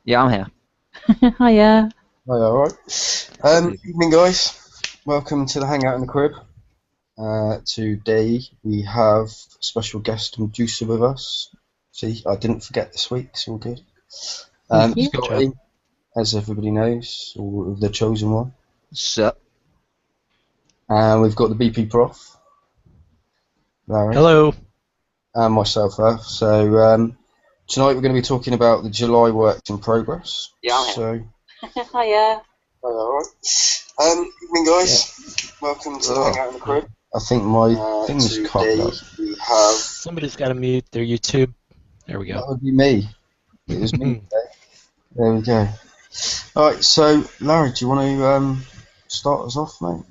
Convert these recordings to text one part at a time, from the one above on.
Yeah, I'm here. Hiya. Hi, all right. Evening, guys. Welcome to the Hangout in the Crib. Today we have special guest Medusa with us. See, I didn't forget this week, it's all good. Thank you. Good job. Scotty, as everybody knows, or the chosen one. So, And we've got the BP prof, Larry, Hello. and myself, Earth. So tonight we're going to be talking about the July works in progress. Yeah, I'm here. So, Hiya. hi, all right. Evening, guys. Welcome to the Hangout in the Crib. I think my thing's cocked up. We have. Somebody's got to mute their YouTube. There we That go. would be me. It was me today. There we go. Alright, so Larry, do you want to start us off, mate?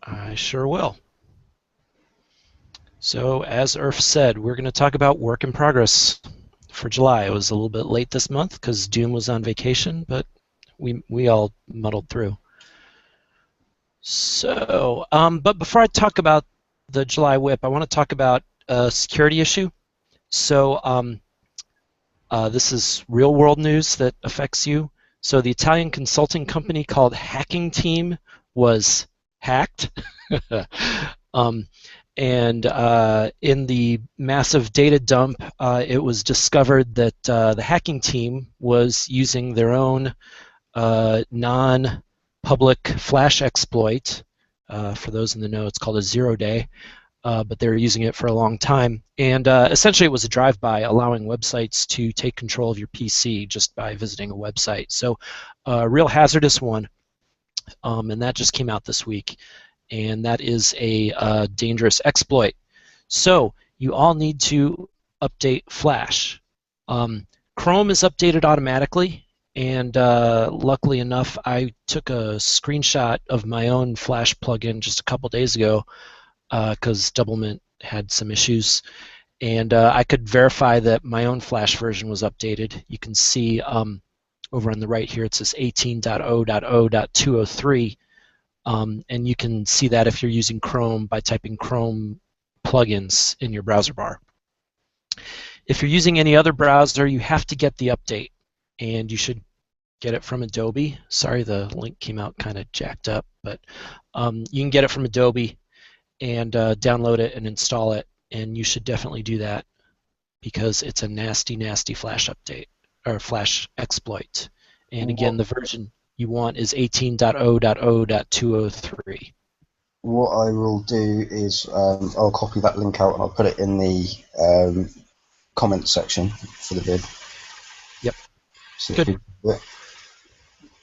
I sure will. So, as Irf said, we're going to talk about work in progress for July. It was a little bit late this month because Doom was on vacation, but we all muddled through. So, but before I talk about the July WIP, I want to talk about a security issue. So, this is real world news that affects you. So the Italian consulting company called Hacking Team was hacked. And in the massive data dump, it was discovered that the hacking team was using their own non-public flash exploit. For those in the know, it's called a 0-day. But they were using it for a long time. And essentially it was a drive-by allowing websites to take control of your PC just by visiting a website. So a real hazardous one, and that just came out this week. And that is a dangerous exploit. So you all need to update Flash. Chrome is updated automatically, and luckily enough, I took a screenshot of my own Flash plugin just a couple days ago, because Doublemint had some issues, and I could verify that my own Flash version was updated. You can see over on the right here it says 18.0.0.203, and you can see that if you're using Chrome by typing Chrome plugins in your browser bar. If you're using any other browser, you have to get the update, and you should get it from Adobe. Sorry, the link came out kind of jacked up, but you can get it from Adobe and download it and install it, and you should definitely do that because it's a nasty, nasty Flash update or Flash exploit. And again, the version you want is 18.0.0.203. What I will do is I'll copy that link out and I'll put it in the comment section for the vid. Yep. So good.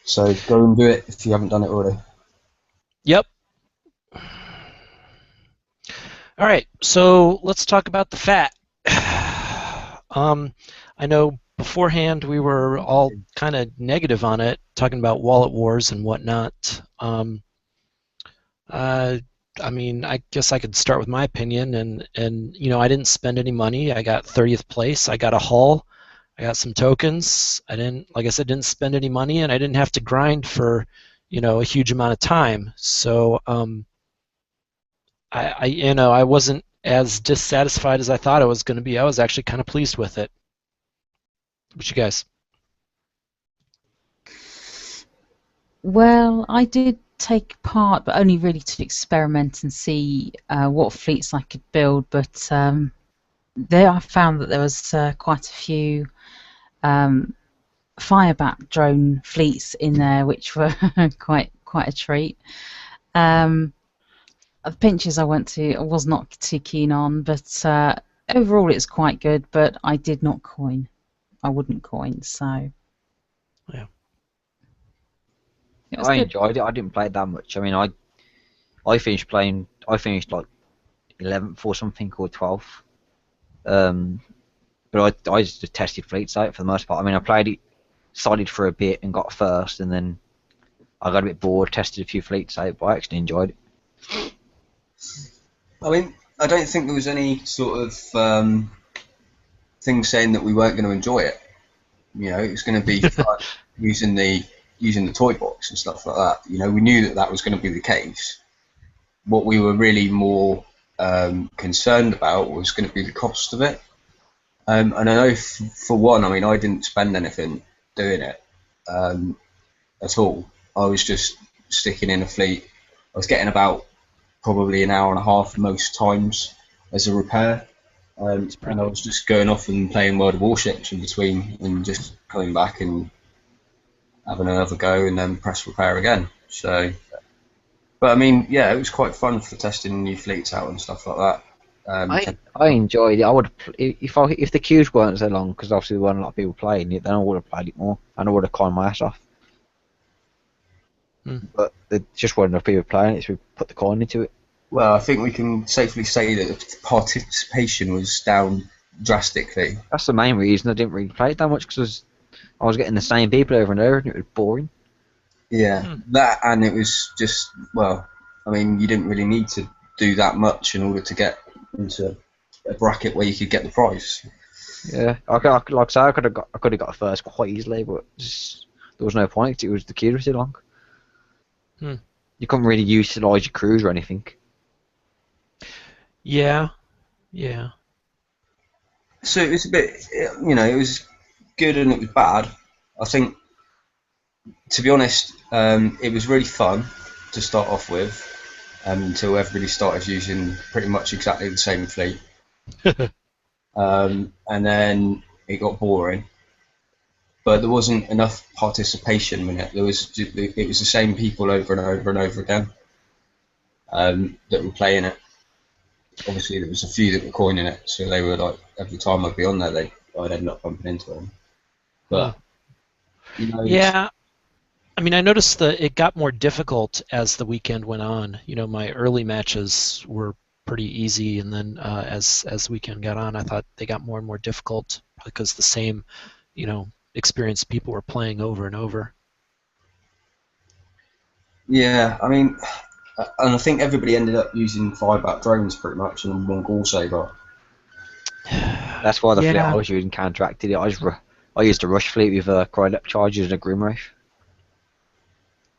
So go and do it if you haven't done it already. Yep. All right, so let's talk about the fat. I know beforehand we were all kind of negative on it, talking about wallet wars and whatnot. I mean, I guess I could start with my opinion, and you know, I didn't spend any money. I got 30th place. I got a haul. I got some tokens. I didn't, like I said, didn't spend any money, and I didn't have to grind for, you know, a huge amount of time. So I wasn't as dissatisfied as I thought I was going to be. I was actually kind of pleased with it. What you guys? Well, I did take part, but only really to experiment and see what fleets I could build. But there I found that there was quite a few firebat drone fleets in there, which were quite a treat. The pinches I was not too keen on, but overall it's quite good. But I did not coin. I wouldn't coin, so Yeah. it was I good. enjoyed it. I didn't play it that much. I mean, I finished playing. I finished like 11th or something, or 12th. But I just tested fleets out for the most part. I mean, I played it solid for a bit and got first, and then I got a bit bored, tested a few fleets out, but I actually enjoyed it. I mean, I don't think there was any sort of thing saying that we weren't going to enjoy it. You know, it was going to be fun using the toy box and stuff like that. You know, we knew that that was going to be the case. What we were really more concerned about was going to be the cost of it. And I know for one, I mean, I didn't spend anything doing it. at all. I was just sticking in a fleet. I was getting about probably an hour and a half most times as a repair. And I was just going off and playing World of Warships in between and just coming back and having another go and then press repair again. So, but I mean, yeah, it was quite fun for testing new fleets out and stuff like that. I enjoyed it. I would if the queues weren't so long, because obviously there weren't a lot of people playing it, then I would have played it more and I would have climbed my ass off. But there just weren't enough people playing it, so we put the coin into it. Well, I think we can safely say that the participation was down drastically. That's the main reason I didn't really play it that much, because I was getting the same people over and over, and it was boring. Yeah, that, and it was just, well, I mean, you didn't really need to do that much in order to get into a bracket where you could get the prize. Yeah, like I say, I could have got first quite easily, but there was no point. It was the queue was too long. You couldn't really utilise your crews or anything. Yeah. So it was a bit, it was good and it was bad. I think, to be honest, it was really fun to start off with, until everybody started using pretty much exactly the same fleet. And then it got boring. But there wasn't enough participation in it. It was the same people over and over and over again that were playing it. Obviously, there was a few that were coining it, so they were like, every time I'd be on there, I'd end up bumping into them. But yeah, I mean, I noticed that it got more difficult as the weekend went on. My early matches were pretty easy, and then as the weekend got on, I thought they got more and more difficult because the same, experienced people were playing over and over. Yeah, I mean, and I think everybody ended up using fireback drones pretty much and one Gall Saber. That's why the fleet I was using counteracted it. I used a rush fleet with Crylep charges and a Grimwraith.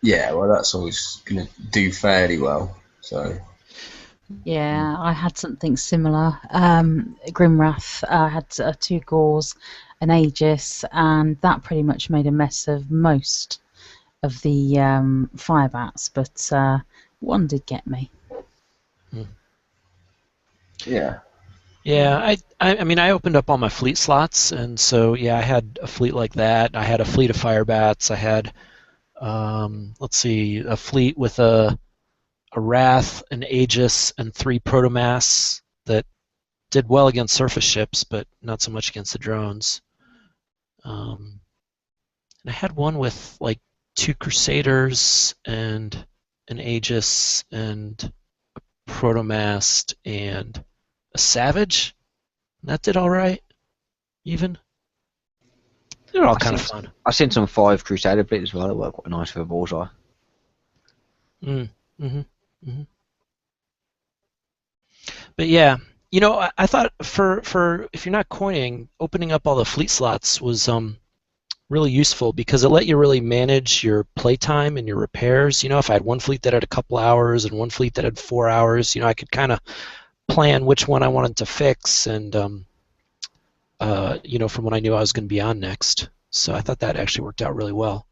Yeah, well, that's always going to do fairly well. So. Yeah, I had something similar. Grimwrath, I had 2 Gauls, an Aegis, and that pretty much made a mess of most of the firebats, but one did get me. Yeah. Yeah, I mean, I opened up all my fleet slots, and so yeah, I had a fleet like that. I had a fleet of firebats. I had, let's see, a fleet with a Wrath, an Aegis, and 3 Protomass that did well against surface ships, but not so much against the drones. And I had one with like 2 Crusaders and an Aegis and a Protomast and a Savage. That did all right, even. They're all kind of fun. I've seen some 5 Crusader fleets as well that work quite nice for a bullseye. But yeah, I thought for if you're not coining, opening up all the fleet slots was really useful because it let you really manage your playtime and your repairs. If I had one fleet that had a couple hours and one fleet that had 4 hours, I could kind of plan which one I wanted to fix and from when I knew I was going to be on next. So I thought that actually worked out really well.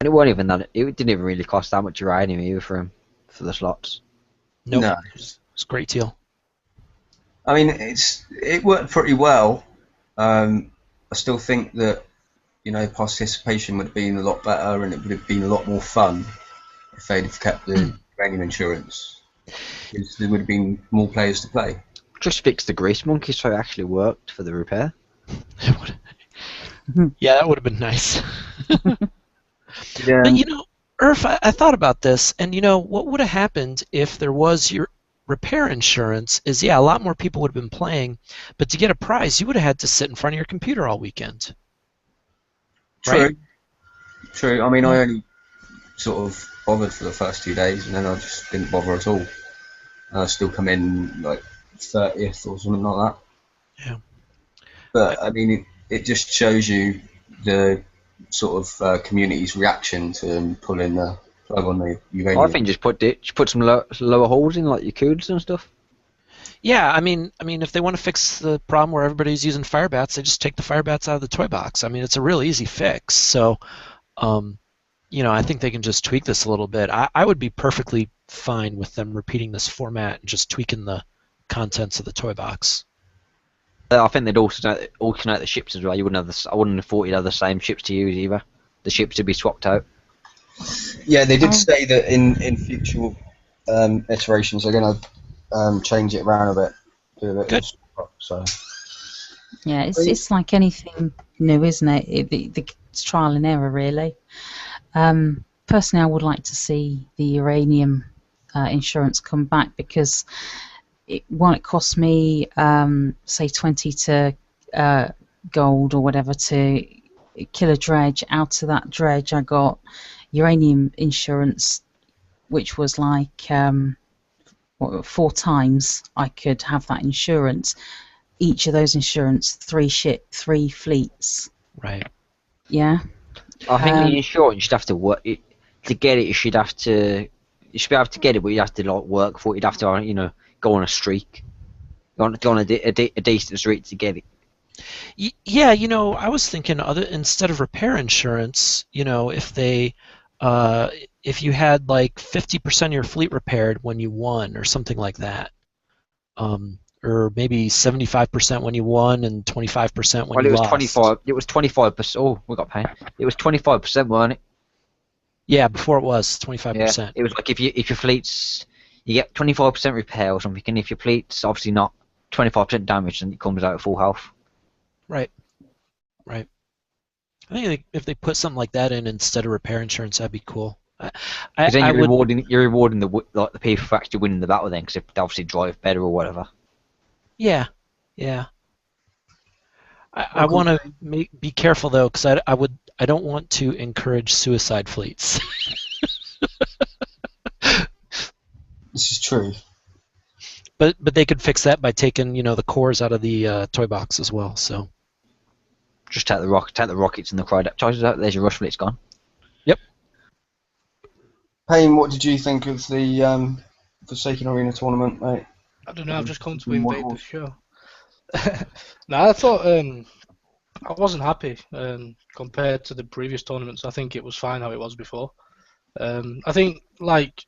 And it wasn't even that. It didn't even really cost that much uranium either for the slots. Nope. No, it's a great deal. I mean, it worked pretty well. I still think that participation would have been a lot better, and it would have been a lot more fun if they'd have kept the uranium insurance. Because there would have been more players to play. Just fix the grease monkey so it actually worked for the repair. Yeah, that would have been nice. Yeah. But Irf, I thought about this, and what would have happened if there was your repair insurance is, a lot more people would have been playing, but to get a prize, you would have had to sit in front of your computer all weekend. True. Right? True. I mean, I only sort of bothered for the first 2 days, and then I just didn't bother at all. I still come in like 30th or something like that. Yeah. But I mean, it just shows you the sort of community's reaction to pulling the plug on the uranium. I think just put some lower holes in, like your coolers and stuff. Yeah, I mean, if they want to fix the problem where everybody's using fire bats, they just take the fire bats out of the toy box. I mean, it's a real easy fix. So, um, I think they can just tweak this a little bit. I would be perfectly fine with them repeating this format and just tweaking the contents of the toy box. I think they'd alternate the ships as well. You wouldn't have I wouldn't have thought you'd have the same ships to use either. The ships to be swapped out. Yeah, they did say that in future iterations they're going to change it around a bit, do a bit Good. of swap, so. Yeah, it's like anything new, isn't it? It's trial and error, really. Personally, I would like to see the uranium insurance come back, because while it cost me, say, 20 to gold or whatever to kill a dredge, out of that dredge I got uranium insurance, which was like 4 times I could have that insurance. Each of those insurance, 3 fleets. Right. Yeah. I think the insurance, you'd have to work it to get it. You should be able to get it, but you'd have to work for it. You'd have to, go on a streak. Go on a decent streak to get it. Yeah, I was thinking instead of repair insurance, if you had like 50% of your fleet repaired when you won or something like that, or maybe 75% when you won and 25% when you lost. 25. It was 25%. Oh, we got paid. It was 25%, weren't it? Yeah, before it was 25%. Yeah, it was like if your fleet's, you get 25% repair or something, and if your fleet's obviously not 25% damaged, then it comes out at full health. Right. I think if they put something like that in instead of repair insurance, that'd be cool. Because then you're rewarding the people for actually winning the battle then, because they obviously drive better or whatever. Yeah. I want to be careful though, because I don't want to encourage suicide fleets. This is true. But they could fix that by taking the cores out of the toy box as well. So just take the rockets and the cryogenic charges out. There's your rush fleet's gone. Yep. Payne, what did you think of the Forsaken Arena tournament, mate? I don't know. I've just come to invade the show. No, I thought I wasn't happy compared to the previous tournaments. I think it was fine how it was before. I think like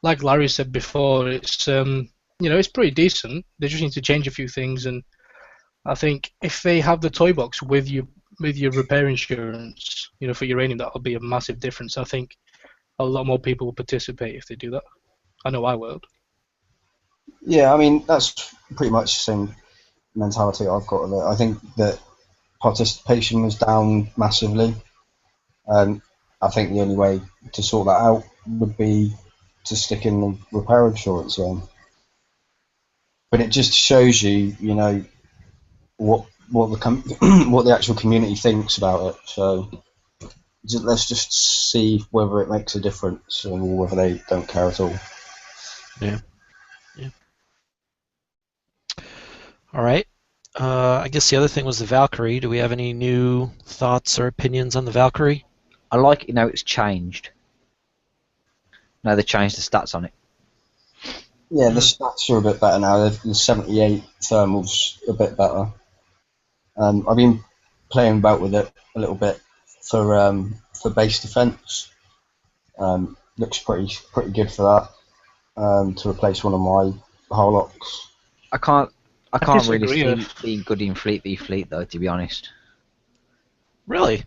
Larry said before, it's it's pretty decent. They just need to change a few things, and I think if they have the toy box with your repair insurance, for uranium, that'll be a massive difference. I think a lot more people will participate if they do that. I know I will. Yeah, I mean that's pretty much the same mentality I've got of it. I think that participation was down massively. I think the only way to sort that out would be to stick in the repair insurance in. But it just shows you, what the actual community thinks about it. So let's just see whether it makes a difference or whether they don't care at all. Yeah. All right. I guess the other thing was the Valkyrie. Do we have any new thoughts or opinions on the Valkyrie? I like it now it's changed. Now they changed the stats on it. Yeah, the stats are a bit better now. The 78 thermal's a bit better. I've been playing about with it a little bit for base defense. Looks pretty good for that. To replace one of my Harlocks. I can't really see disagree. it being good in Fleet v Fleet though, to be honest. Really?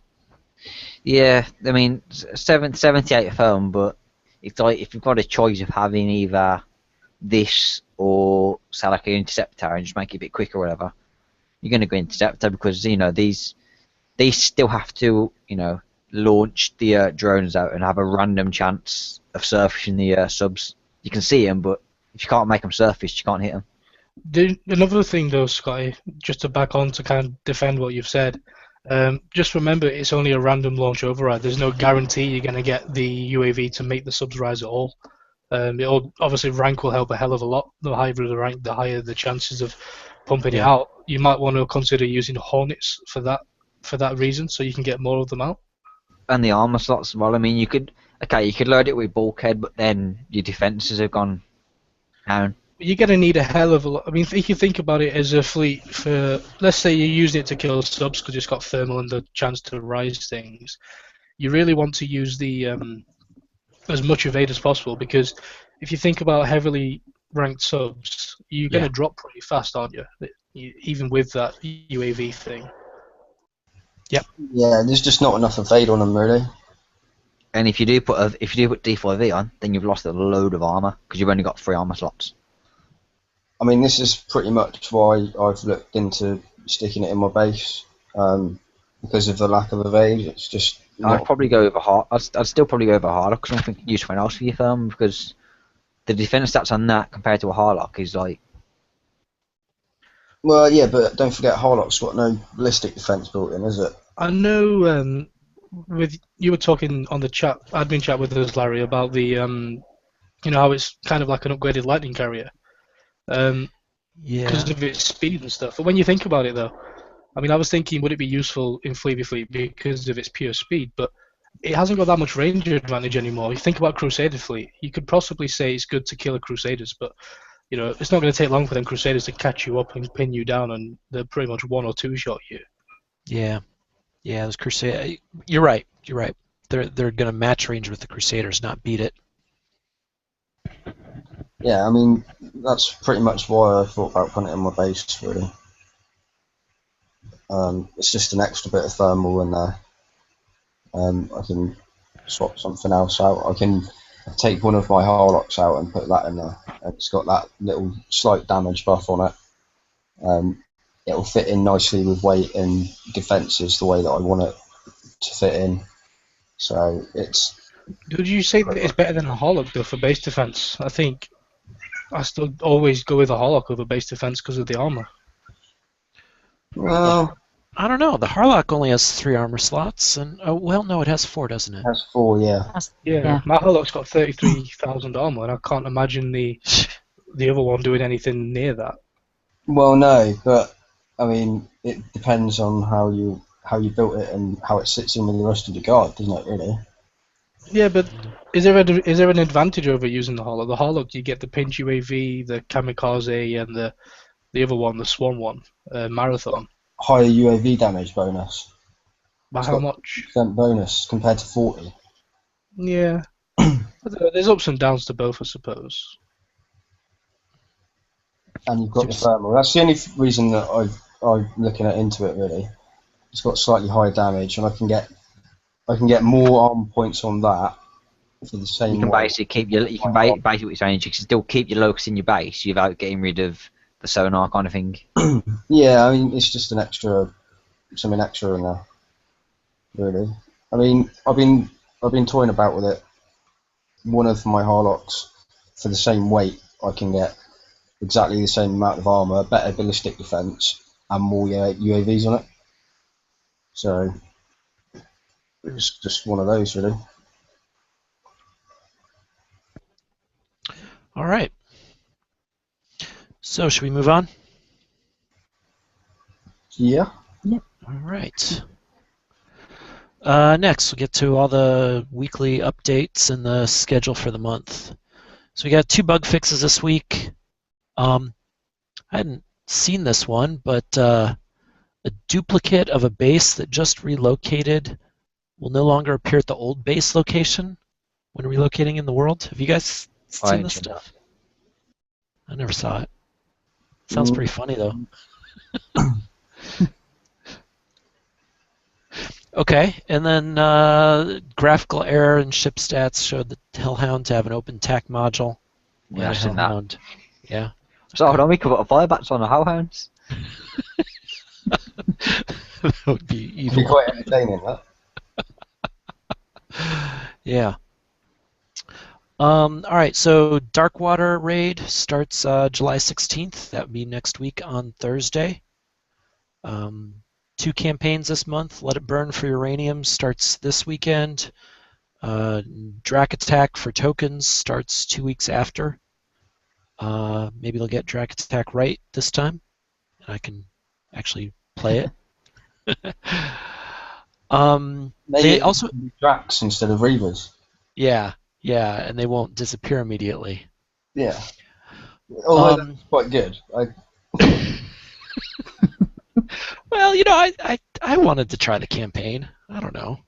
Yeah, I mean 78 film, but it's like if you've got a choice of having either this or say like an interceptor and just make it a bit quicker or whatever, you're going to go interceptor because they still have to launch the drones out and have a random chance of surfacing the subs. You can see them, but if you can't make them surface, you can't hit them. Another thing though, Scotty, just to back on to kind of defend what you've said, just remember it's only a random launch override. There's no guarantee you're going to get the UAV to make the subs rise at all. Obviously rank will help a hell of a lot. The higher the rank, the higher the chances of pumping it out. You might want to consider using Hornets for that reason, so you can get more of them out. And the armor slots as well. I mean, you could load it with bulkhead, but then your defenses have gone down. you're going to need a hell of a lot. I mean, if you think about it as a fleet for, let's say you're using it to kill subs because it's got thermal and the chance to rise things, you really want to use the as much evade as possible, because if you think about heavily ranked subs, you're going to drop pretty fast, aren't you? Even with that UAV thing. Yep. Yeah, there's just not enough evade on them really. And if you do put D4V on, then you've lost a load of armor because you've only got 3 armor slots. I mean, this is pretty much why I've looked into sticking it in my base, because of the lack of evade. It's just. I'd probably go over hard. I'd still probably go over Harlock because I don't think you use something else for your firm, because the defense stats on that compared to a Harlock is like. Well, yeah, but don't forget Harlock's got no ballistic defense built in, is it? I know. With you were talking on the chat, admin chat with us, Larry, about the how it's kind of like an upgraded lightning carrier. Because of its speed and stuff. But when you think about it, though, I mean, I was thinking, would it be useful in Fleet v Fleet because of its pure speed? But it hasn't got that much range advantage anymore. You think about Crusader Fleet, you could possibly say it's good to kill a Crusaders, but it's not going to take long for them Crusaders to catch you up and pin you down, and they're pretty much 1 or 2 shot you. Yeah, those Crusaders. You're right. They're going to match range with the Crusaders, not beat it. Yeah, I mean, that's pretty much why I thought about putting it in my base, really. It's just an extra bit of thermal in there. I can swap something else out. I can take one of my Harlocks out and put that in there. It's got that little slight damage buff on it. It'll fit in nicely with weight and defences the way that I want it to fit in. So it's. Would you say that it's better than a Harlock though for base defense? I think I still always go with a Harlock over base defense because of the armor. Well, I don't know. The Harlock only has 3 armor slots, and no, it has 4, doesn't it? it has 4, yeah. Yeah, my Harlock's got 33,000 armor, and I can't imagine the other one doing anything near that. Well, no, but I mean, it depends on how you built it and how it sits in with the rest of the guard, doesn't it? Really. Yeah, but is there an advantage over using the Harlock? The Harlock, you get the pinch UAV, the kamikaze, and the other one, the Swan one, Marathon. Higher UAV damage bonus. By how much? % bonus compared to 40. Yeah. There's ups and downs to both, I suppose. And you've got the thermal. That's the only reason that I'm looking into it, really. It's got slightly higher damage, and I can get more armor points on that for the same. You can basically keep basically what you're saying. You can still keep your locus in your base without getting rid of the sonar kind of thing. Yeah, I mean, it's just something extra in there, really. I mean, I've been toying about with it. One of my Harlocks, for the same weight, I can get exactly the same amount of armor, better ballistic defense, and more UAVs on it. So it's just one of those, really. All right. So, should we move on? Yeah. Yep. All right. Next, we'll get to all the weekly updates and the schedule for the month. So we got 2 bug fixes this week. I hadn't seen this one, but a duplicate of a base that just relocated will no longer appear at the old base location when relocating in the world. Have you guys seen this stuff? I never saw it. Sounds pretty funny, though. Okay, and then graphical error and ship stats showed the Hellhound to have an open TAC module. Yeah, I've seen that. Yeah. So hold on, we could put a firebats on the Hellhounds. That would be evil. It'd be quite entertaining, that. Yeah. All right, so Darkwater Raid starts July 16th. That would be next week on Thursday. 2 campaigns this month. Let It Burn for Uranium starts this weekend. Drac Attack for tokens starts 2 weeks after. Maybe they'll get Drac Attack right this time, and I can actually play it. They also Dracs instead of Reavers. Yeah, and they won't disappear immediately. Yeah. Although that's quite good. Well, I wanted to try the campaign. I don't know.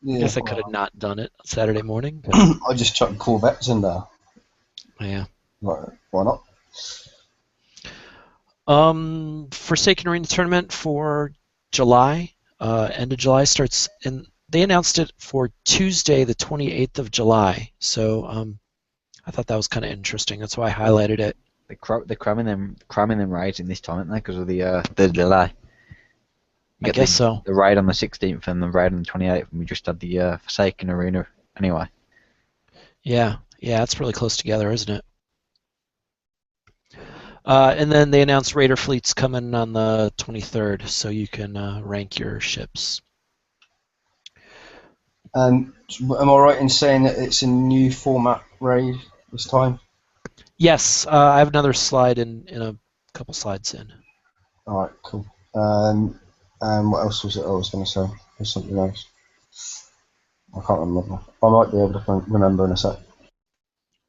Yeah, I guess I could have not done it Saturday morning. But I just chucked Corvettes in there. yeah. Why not? Forsaken Arena tournament for July. End of July starts, and they announced it for Tuesday, the 28th of July. So I thought that was kind of interesting. That's why I highlighted it. They're cramming them raids in this time, aren't they? Because of the delay. I guess so. The raid on the 16th and the raid on the 28th, and we just had the Forsaken Arena anyway. Yeah, it's really close together, isn't it? And then they announced Raider fleets coming on the 23rd, so you can rank your ships. Am I right in saying that it's a new format raid this time? Yes, I have another slide in a couple slides in. All right, cool. What else was it I was going to say? There's something else. I can't remember. I might be able to remember in a sec.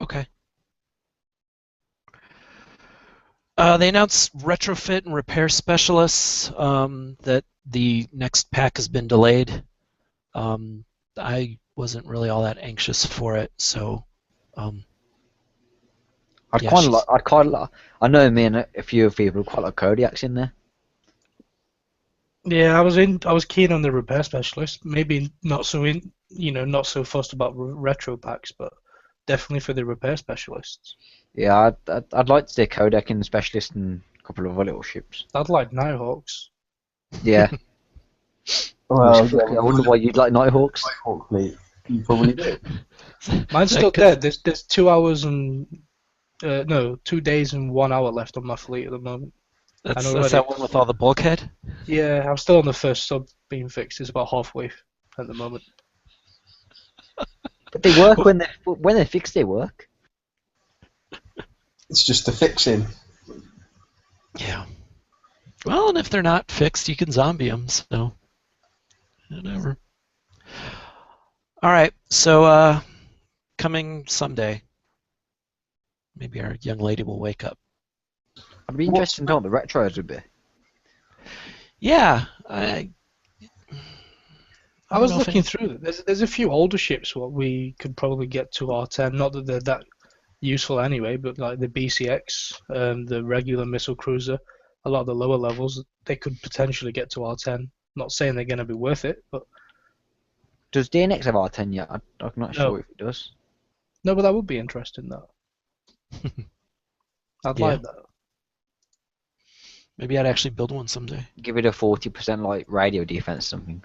Okay. They announced retrofit and repair specialists, that the next pack has been delayed. I wasn't really all that anxious for it, so. I know me and a few people quite like Kodiak's in there. Yeah, I was keen on the repair specialist. Maybe not so not so fussed about retro packs, but definitely for the repair specialists. Yeah, I'd like to see Kodak in the specialist and a couple of other little ships. I'd like Nighthawks. Yeah. Well, I wonder why you'd like Nighthawks. Nighthawk fleet. You probably do. Mine's still dead. There's 2 hours and 2 days and 1 hour left on my fleet at the moment. That's that one with all the bulkhead? Yeah, I'm still on the first sub being fixed. It's about halfway at the moment. But they work when they're fixed. They work. It's just the fixing. Yeah. Well, and if they're not fixed, you can zombie them. So, whatever. All right. So, coming someday, maybe our young lady will wake up. I'd be interested to know what the retros would be. Yeah, I was looking through it. There's a few older ships what we could probably get to R10. Not that they're that useful anyway, but like the BCX, the regular missile cruiser, a lot of the lower levels, they could potentially get to R10. Not saying they're going to be worth it, but does DNX have R10 yet? I'm not sure if it does. No, but that would be interesting though. I'd like that. Maybe I'd actually build one someday. Give it a 40% like radio defense or something.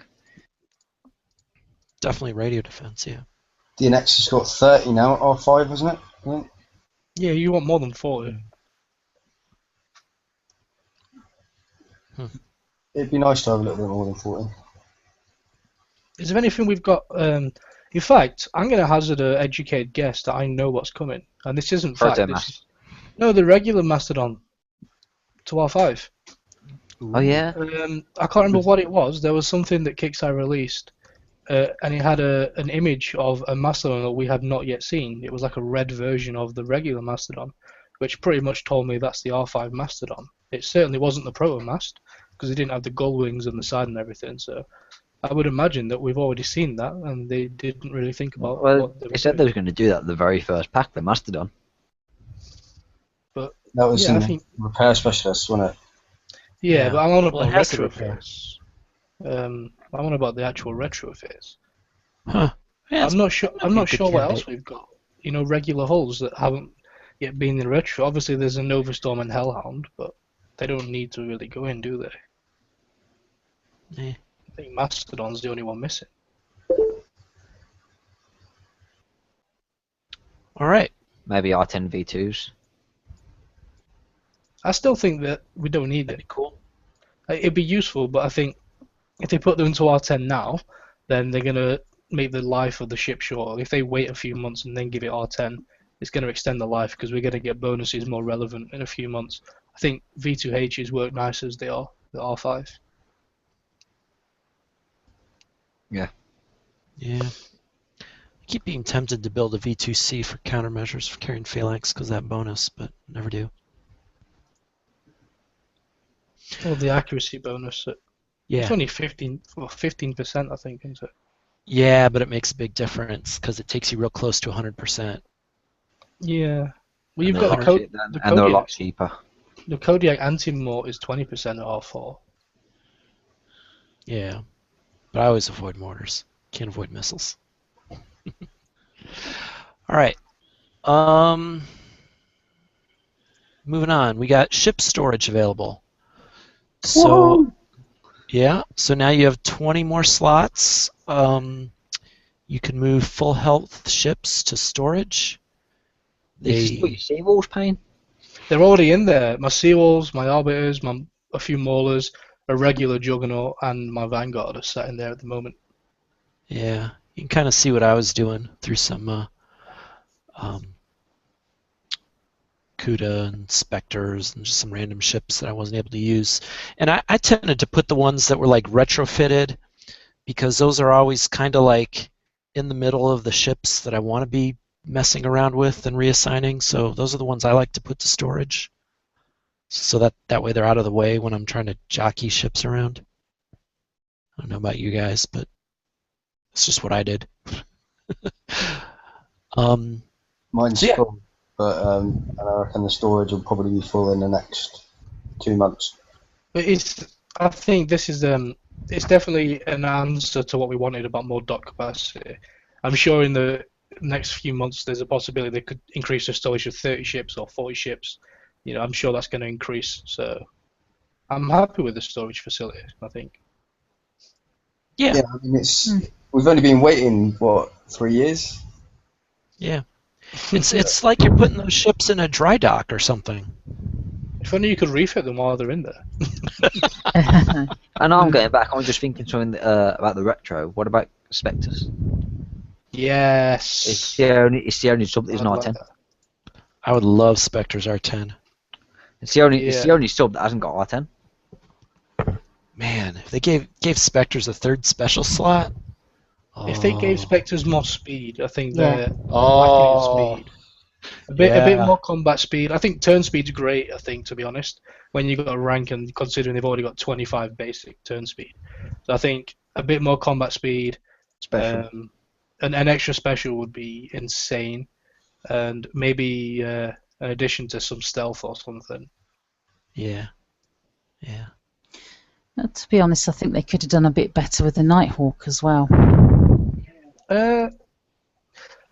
Definitely radio defense, yeah. DNX has got 30 now at R5, isn't it? Yeah. Yeah, you want more than 40. It'd be nice to have a little bit more than 40. Is there anything we've got? In fact, I'm going to hazard an educated guess that I know what's coming, and this isn't fact. No, the regular Mastodon to R5. Oh yeah. I can't remember what it was. There was something that Kickstarter released, and it had an image of a Mastodon that we had not yet seen. It was like a red version of the regular Mastodon, which pretty much told me that's the R5 Mastodon. It certainly wasn't the Protomast, because it didn't have the gull wings on the side and everything. So I would imagine that we've already seen that, and they didn't really think about. Well, they said they were going to do that at the very first pack, the Mastodon. But that was repair specialist, wasn't it? Yeah, but I'm on about retrofits. I'm on about the actual retrofits. Huh. Yeah, I'm not sure. What else we've got. Regular hulls that haven't yet been in retro. Obviously, there's a Novastorm and Hellhound, but they don't need to really go in, do they? Yeah. I think Mastodon's the only one missing. All right. Maybe R10 V2s. I still think that we don't need it. Cool. It'd be useful, but I think if they put them into R10 now, then they're going to make the life of the ship shorter. If they wait a few months and then give it R10, it's going to extend the life because we're going to get bonuses more relevant in a few months. I think V2Hs work nice as they are, the R5. Yeah. Yeah. keep being tempted to build a V2C for countermeasures for carrying phalanx because that bonus, but never do. Or the accuracy bonus. Yeah. It's only 15%, I think, isn't it? Yeah, but it makes a big difference because it takes you real close to 100%. Yeah. Well, you've And got the and they're a lot Kodiak. cheaper. The Kodiak anti-mort is 20% at R4. Yeah, but I always avoid mortars. Can't avoid missiles. All right. Moving on. We got ship storage available. So yeah, so now you have 20 more slots. You can move full health ships to storage. Is this what your seawall's paying? They're already in there. My Seawalls, my Arbiters, a few Maulers, a regular Juggernaut, and my Vanguard are sat in there at the moment. Yeah, you can kind of see what I was doing through some CUDA and Spectres and just some random ships that I wasn't able to use. And I tended to put the ones that were like retrofitted because those are always kind of like in the middle of the ships that I want to be messing around with and reassigning. So those are the ones I like to put to storage. So that way they're out of the way when I'm trying to jockey ships around. I don't know about you guys, but it's just what I did. Mine's So yeah. full, but and I reckon the storage will probably be full in the next 2 months. But I think this is it's definitely an answer to what we wanted about more dock capacity. I'm sure in the next few months there's a possibility they could increase the storage to 30 ships or 40 ships. You know, I'm sure that's going to increase. So I'm happy with the storage facility, I think. Yeah. I mean, we've only been waiting, what, 3 years? Yeah. It's like you're putting those ships in a dry dock or something. If only you could refit them while they're in there. I know I'm getting back. I was just thinking something about the retro. What about Spectres? Yes. It's the only sub that isn't I'd R10. like that. I would love Spectres R10. It's the only sub that hasn't got R10. Man, if they gave Spectres a third special slot. If they gave Spectres more speed, I think Yeah. they're lacking in speed. A bit more combat speed. I think turn speed's great, I think, to be honest, when you've got a rank and considering they've already got 25 basic turn speed. So I think a bit more combat speed, Special. an extra special would be insane, and maybe an addition to some stealth or something. Yeah. To be honest, I think they could have done a bit better with the Nighthawk as well. I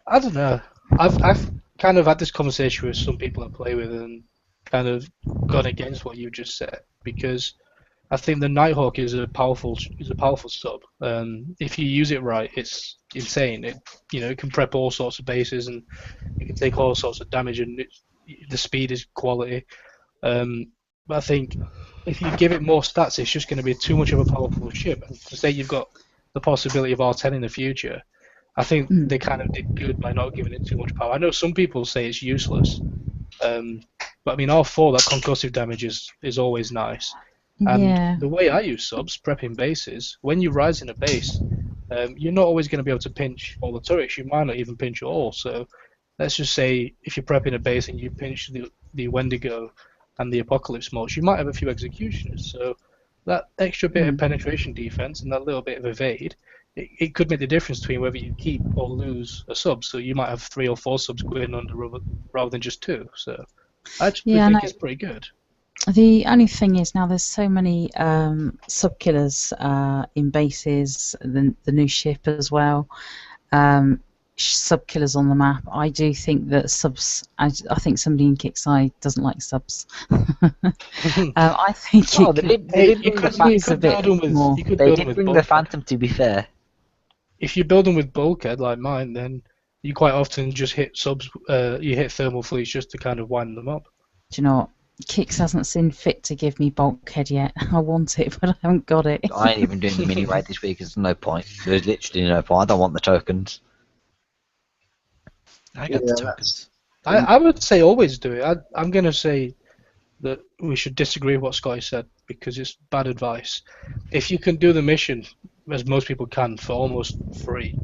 don't know. I've kind of had this conversation with some people I play with and kind of gone against what you just said because I think the Nighthawk is a powerful sub. If you use it right, it's insane. It can prep all sorts of bases and it can take all sorts of damage and the speed is quality. But I think if you give it more stats, it's just going to be too much of a powerful ship. And to say you've got the possibility of R10 in the future, I think they kind of did good by not giving it too much power. I know some people say it's useless, but I mean R4, that concussive damage is always nice. And the way I use subs, prepping bases, when you rise in a base, you're not always going to be able to pinch all the turrets. You might not even pinch all. So let's just say if you're prepping a base and you pinch the Wendigo and the Apocalypse March, you might have a few executioners. So that extra bit of penetration defense and that little bit of evade, it could make the difference between whether you keep or lose a sub. So you might have 3 or 4 subs going under rather than just 2. So I actually think it's pretty good. The only thing is now there's so many sub killers in bases, the new ship as well. Sub killers on the map. I do think that subs. I think somebody in Kickside doesn't like subs. I think they did bring the Phantom. To be fair, if you build them with bulkhead like mine, then you quite often just hit subs. You hit thermal fleets just to kind of wind them up. Do you know what? Kix hasn't seen fit to give me bulkhead yet. I want it, but I haven't got it. I ain't even doing the mini raid this week. There's no point. There's literally no point. I don't want the tokens. I got the tokens. I would say always do it. I'm going to say that we should disagree with what Scotty said because it's bad advice. If you can do the mission, as most people can, for almost free,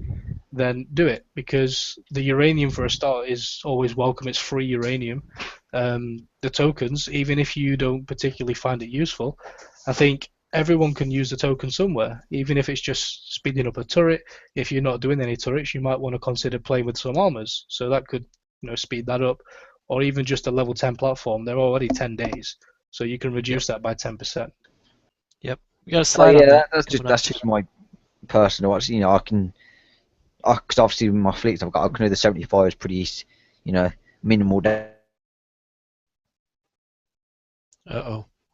then do it, because the uranium for a start is always welcome. It's free uranium. The tokens, even if you don't particularly find it useful, I think everyone can use the token somewhere, even if it's just speeding up a turret. If you're not doing any turrets, you might want to consider playing with some armors, so that could speed that up, or even just a level 10 platform. They're already 10 days, so you can reduce that by 10%. Yep, we got a slide on that. That's just my personal. I can, because obviously with my fleets I can do the 75 is pretty, minimal.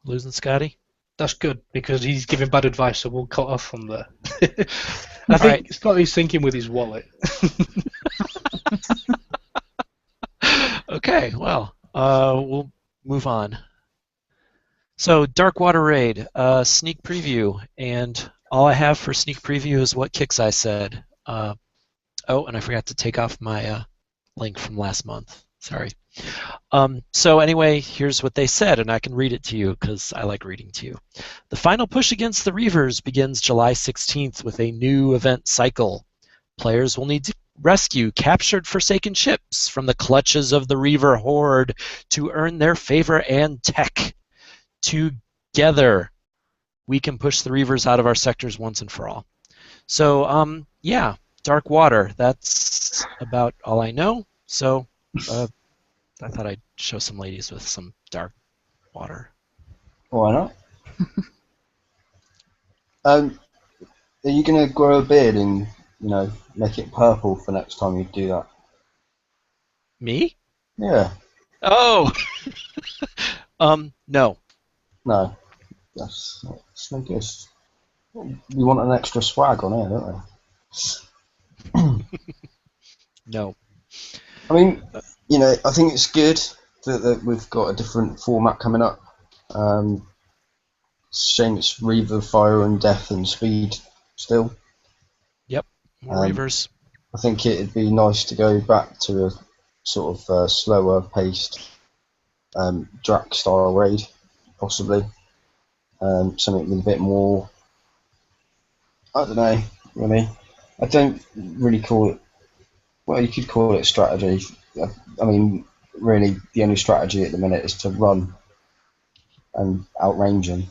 Losing Scotty. That's good, because he's giving bad advice, so we'll cut off from there. I think Scotty's thinking with his wallet. Okay, well, we'll move on. So, Darkwater Raid, sneak preview, and all I have for sneak preview is what Kixeye said. And I forgot to take off my link from last month. Sorry. So anyway, here's what they said, and I can read it to you because I like reading to you. The final push against the Reavers begins July 16th with a new event cycle. Players will need to rescue captured Forsaken ships from the clutches of the Reaver horde to earn their favor and tech. Together, we can push the Reavers out of our sectors once and for all. So, yeah, Dark Water. That's about all I know. So, I thought I'd show some ladies with some dark water. Why not? Are you going to grow a beard and, make it purple for next time you do that? Me? Yeah. Oh! No. No. That's no good. You want an extra swag on here, don't we? No. I mean, I think it's good that we've got a different format coming up. It's a shame it's Reaver, Fire and Death and Speed still. Yep, more Reavers. I think it'd be nice to go back to a sort of slower paced Drac style raid, possibly. Something with a bit more, I don't know, really. I don't really call it, well, you could call it strategy. I mean, really, the only strategy at the minute is to run and outrange them.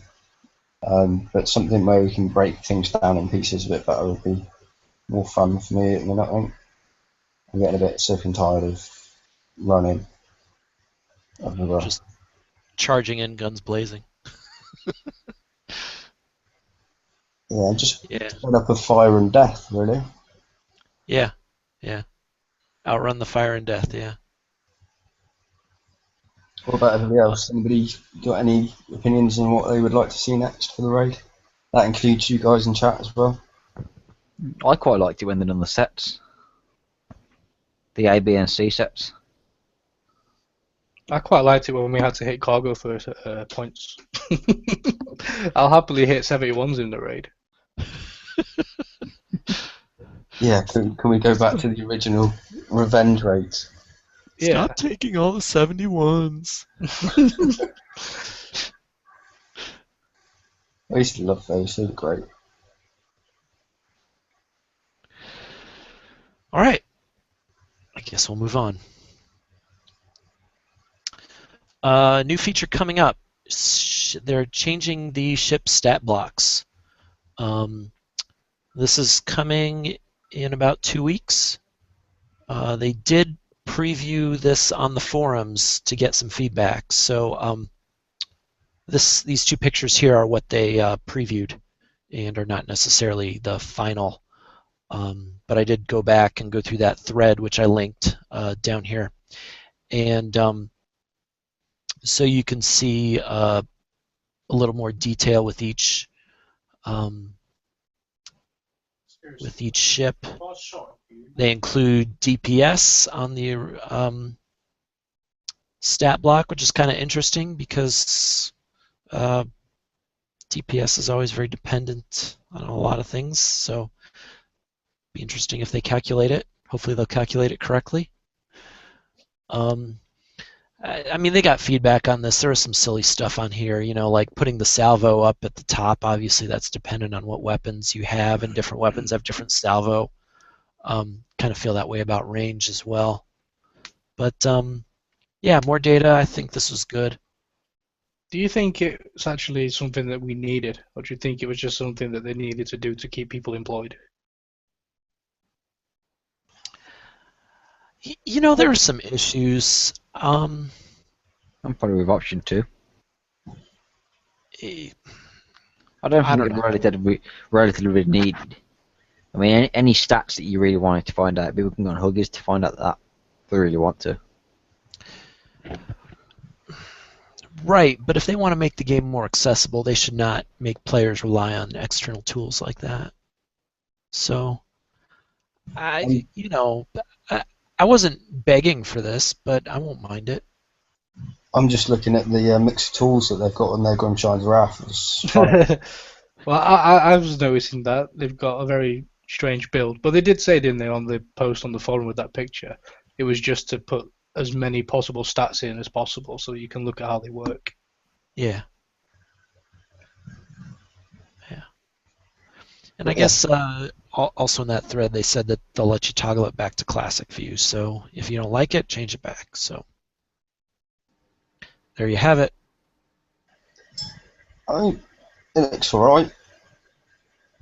But something where we can break things down in pieces a bit better would be more fun for me at the minute, I think. I'm getting a bit sick and tired of running. Just charging in, guns blazing. Yeah, just set up a Fire and Death, really. Yeah. Outrun the Fire and Death, yeah. What about everybody else? Anybody got any opinions on what they would like to see next for the raid? That includes you guys in chat as well. I quite liked it when they're done the sets. The A, B and C sets. I quite liked it when we had to hit cargo for points. I'll happily hit 71s in the raid. Yeah, can we go back to the original revenge raids? Yeah. Stop taking all the 71s. I used to love those, they were great. Alright. I guess we'll move on. New feature coming up. They're changing the ship stat blocks. This is coming in about 2 weeks. They did preview this on the forums to get some feedback. So these two pictures here are what they previewed and are not necessarily the final. But I did go back and go through that thread, which I linked down here. And so you can see a little more detail with each ship. They include DPS on the stat block, which is kind of interesting because DPS is always very dependent on a lot of things. So be interesting if they calculate it. Hopefully they'll calculate it correctly. I mean, they got feedback on this. There was some silly stuff on here, like putting the salvo up at the top. Obviously, that's dependent on what weapons you have, and different weapons have different salvo. kind of feel that way about range as well. But yeah, more data. I think this was good. Do you think it's actually something that we needed, or do you think it was just something that they needed to do to keep people employed? You know, there were some issues. I'm probably with option 2. Eh, I don't I think don't it relatively needed. I mean, any stats that you really wanted to find out, people can go on Huggers to find out that if they really want to. Right, but if they want to make the game more accessible, they should not make players rely on external tools like that. So, you know, I wasn't begging for this, but I won't mind it. I'm just looking at the mix of tools that they've got on their Grimshine's Wrath. Well, I was noticing that they've got a very strange build, but they did say, didn't they, on the post on the forum with that picture, it was just to put as many possible stats in as possible so you can look at how they work. Yeah. Yeah. And I guess also in that thread they said that they'll let you toggle it back to classic view. So if you don't like it, change it back. So there you have it. I think it looks alright.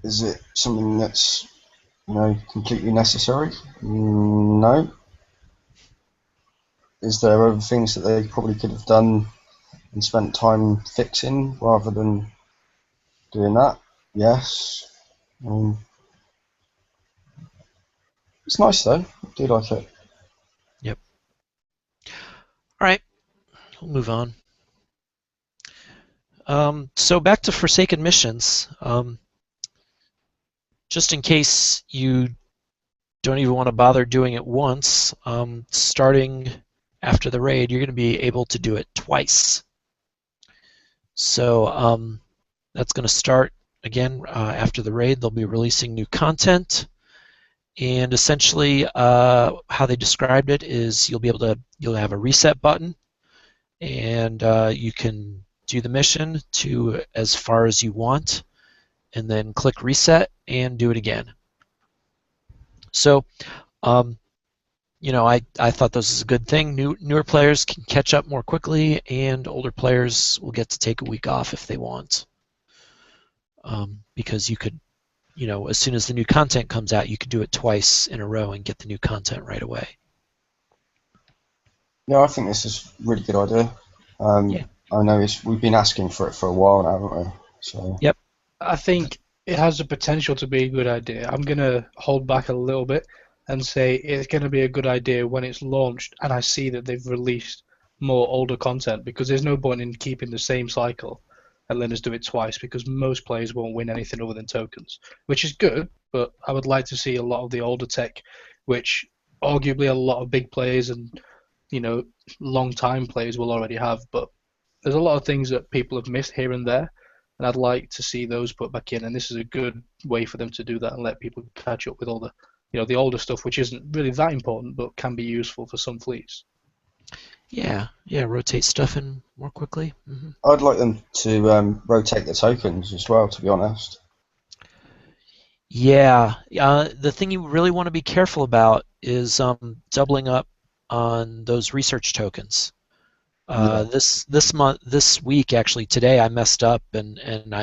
Is it something that's, completely necessary? No. Is there other things that they probably could have done and spent time fixing rather than doing that? Yes. It's nice though. I do like it. Yep. All right. We'll move on. So back to Forsaken Missions. Just in case you don't even want to bother doing it once, starting after the raid, you're going to be able to do it twice. So that's going to start again after the raid. They'll be releasing new content, and essentially how they described it is you'll have a reset button, and you can do the mission to as far as you want, and then click reset and do it again. So, I thought this was a good thing. Newer players can catch up more quickly, and older players will get to take a week off if they want. Because you could, as soon as the new content comes out, you could do it twice in a row and get the new content right away. Yeah, I think this is a really good idea. Yeah. I know we've been asking for it for a while now, haven't we? So. Yep. I think it has the potential to be a good idea. I'm going to hold back a little bit and say it's going to be a good idea when it's launched and I see that they've released more older content, because there's no point in keeping the same cycle and letting us do it twice, because most players won't win anything other than tokens, which is good, but I would like to see a lot of the older tech, which arguably a lot of big players and long time players will already have, but there's a lot of things that people have missed here and there, and I'd like to see those put back in, and this is a good way for them to do that and let people catch up with all the the older stuff, which isn't really that important but can be useful for some fleets. Yeah, rotate stuff in more quickly. Mm-hmm. I'd like them to rotate the tokens as well, to be honest. Yeah, the thing you really want to be careful about is doubling up on those research tokens. This week, actually, today I messed up and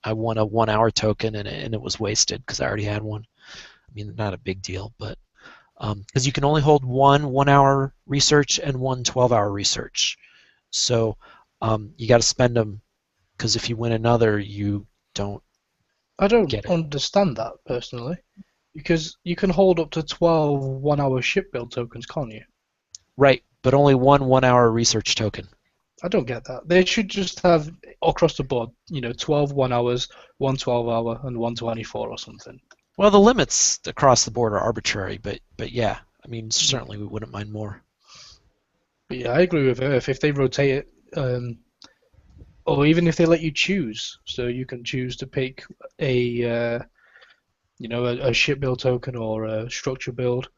I won a 1 hour token and it was wasted because I already had one. I mean, not a big deal, but because you can only hold one 1 hour research and one 12-hour research, so you got to spend them, because if you win another, you don't. I don't understand that personally, because you can hold up to 12 1-hour ship build tokens, can't you? Right, but only one 1 hour research token. I don't get that. They should just have across the board, 12 1 hours, one 12-hour, and one 24 or something. Well, the limits across the board are arbitrary, but yeah, I mean, certainly we wouldn't mind more. But yeah, I agree with Earth. If they rotate it, or even if they let you choose, so you can choose to pick a ship build token or a structure build.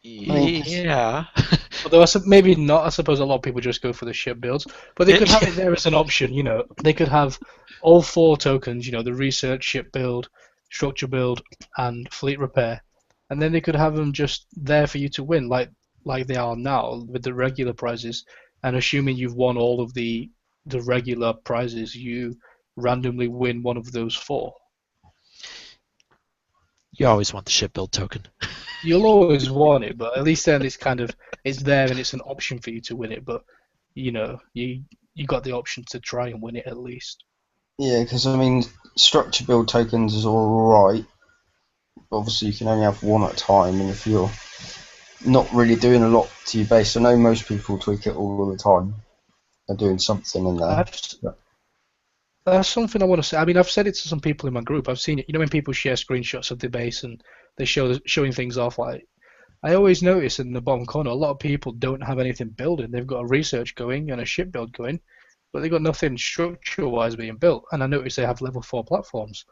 Yeah. Although maybe not. I suppose a lot of people just go for the ship builds, but they could have it there as an option. They could have all 4 tokens. The research, ship build, structure build, and fleet repair, and then they could have them just there for you to win, like they are now with the regular prizes. And assuming you've won all of the regular prizes, you randomly win one of those 4. You always want the ship build token. You'll always want it, but at least then it's there and it's an option for you to win it. But you got the option to try and win it at least. Yeah, because I mean, structure build tokens is all right. Obviously, you can only have one at a time, and if you're not really doing a lot to your base, I know most people tweak it all the time. They're doing something in there. That's something I want to say. I mean, I've said it to some people in my group. I've seen it. You know, when people share screenshots of the base and they showing things off, like I always notice in the bottom corner, a lot of people don't have anything building. They've got a research going and a ship build going, but they've got nothing structure-wise being built. And I notice they have level 4 platforms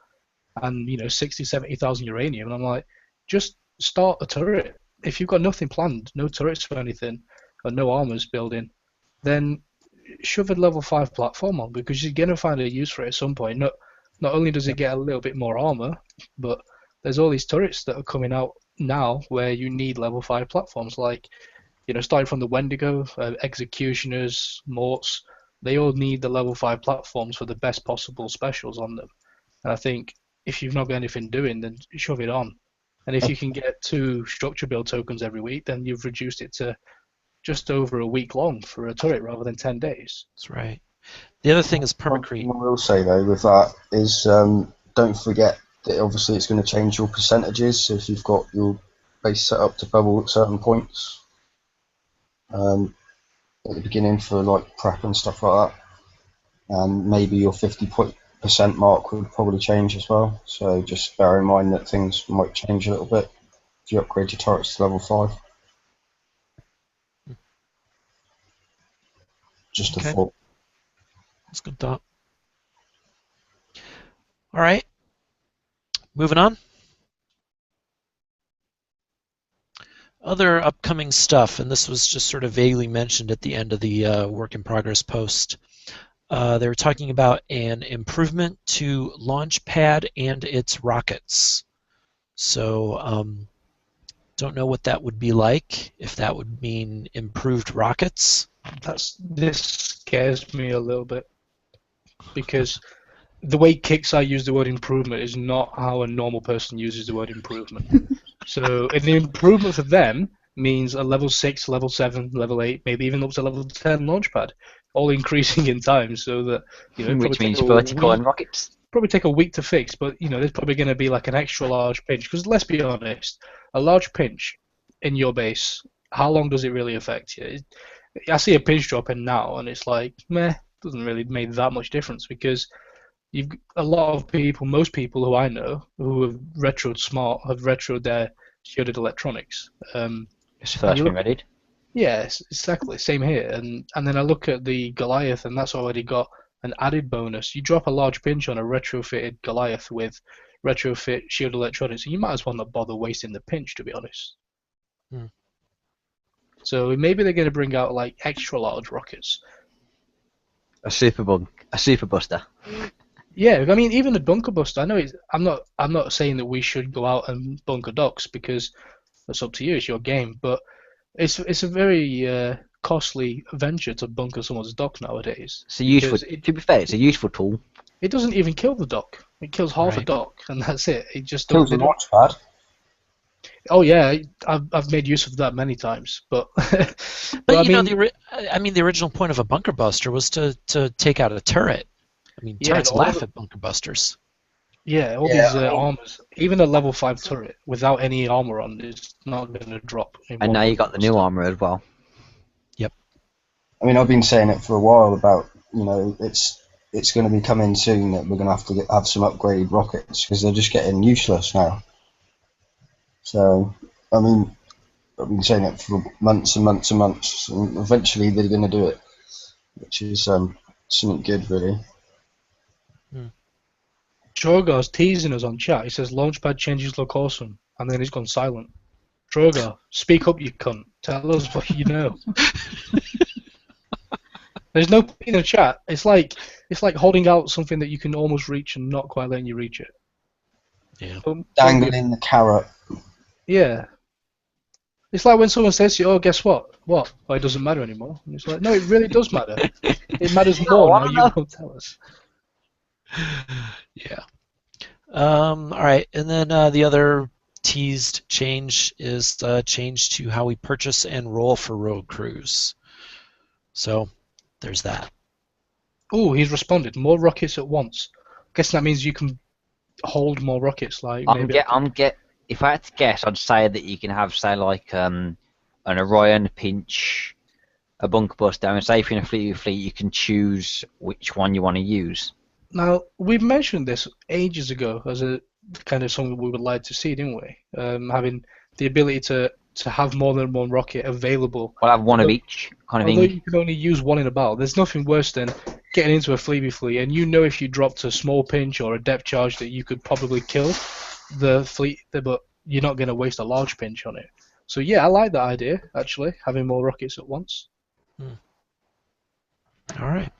and 60, 70,000 uranium. And I'm like, just start a turret. If you've got nothing planned, no turrets or anything, or no armors building, then shove a level 5 platform on, because you're going to find a use for it at some point. Not only does it get a little bit more armor, but there's all these turrets that are coming out now where you need level 5 platforms, like starting from the Wendigo, Executioners, Morts. They all need the level 5 platforms for the best possible specials on them. And I think if you've not got anything doing, then shove it on. And if you can get 2 structure build tokens every week, then you've reduced it to just over a week long for a turret rather than 10 days. That's right. The other thing is permacrete. What I will say though with that is don't forget that obviously it's going to change your percentages. So if you've got your base set up to bubble at certain points at the beginning for like prep and stuff like that, maybe your 50% mark would probably change as well. So just bear in mind that things might change a little bit if you upgrade your turrets to level 5. Just a thought. That's a good thought. All right. Moving on. Other upcoming stuff, and this was just sort of vaguely mentioned at the end of the work in progress post. They were talking about an improvement to Launchpad and its rockets. So don't know what that would be like, if that would mean improved rockets. This scares me a little bit, because the way Kickstarter use the word improvement is not how a normal person uses the word improvement. So an improvement for them means a level 6, level 7, level 8, maybe even up to level 10 launchpad, all increasing in time, so that which means vertical and rockets. Probably take a week to fix, but there's probably going to be like an extra large pinch, because let's be honest, a large pinch in your base, how long does it really affect you? I see a pinch drop in now, and it's like, meh, doesn't really make that much difference, because you've a lot of people, most people who I know who have retroed smart, have retroed their shielded electronics. It's first been readied. Yes, exactly, same here. And then I look at the Goliath, and that's already got an added bonus. You drop a large pinch on a retrofitted Goliath with retrofit shield electronics, and you might as well not bother wasting the pinch, to be honest. So maybe they're going to bring out like extra large rockets. A super buster. Yeah, I mean, even the bunker buster. I know I'm not saying that we should go out and bunker docks, because that's up to you. It's your game, but it's a very costly venture to bunker someone's dock nowadays. It's a useful. To be fair, it's a useful tool. It doesn't even kill the dock. It kills half a dock, and that's it. It just kills the launchpad. Oh yeah, I've made use of that many times, but but the original point of a bunker buster was to take out a turret. I mean, turrets laugh at bunker busters. Yeah, all these armors, even a level 5 turret without any armor on is not going to drop. And now you got the new armor as well. Yep. I mean, I've been saying it for a while about it's going to be coming soon that we're going to have some upgraded rockets, because they're just getting useless now. So, I mean, I've been saying it for months and months and months, and eventually they're going to do it, which is something good, really. Drogar's teasing us on chat. He says Launchpad changes look awesome, and then he's gone silent. Drogar, speak up, you cunt. Tell us what you know. There's no in the chat. It's like holding out something that you can almost reach and not quite letting you reach it. Yeah. Dangling the carrot. Yeah. It's like when someone says to you, "Oh, guess what? What? Oh, it doesn't matter anymore." And it's like, no, it really does matter. It matters more now. You won't tell us. Yeah. All right, and then the other teased change is change to how we purchase and roll for road crews. So there's that. Oh, he's responded. More rockets at once. Guess that means you can hold more rockets. Like maybe. If I had to guess, I'd say that you can have, say, like an Orion, a Pinch, a bunker buster. And say if you're in a fleet, you can choose which one you want to use. Now, we mentioned this ages ago as a kind of something we would like to see, didn't we? Having the ability to have more than one rocket available. I'll have one of each kind of Although thing. you can only use one in a battle, there's nothing worse than getting into a fleet and you know if you dropped a small pinch or a depth charge that you could probably kill the fleet, but you're not going to waste a large pinch on it. So yeah, I like that idea, actually, having more rockets at once. All right.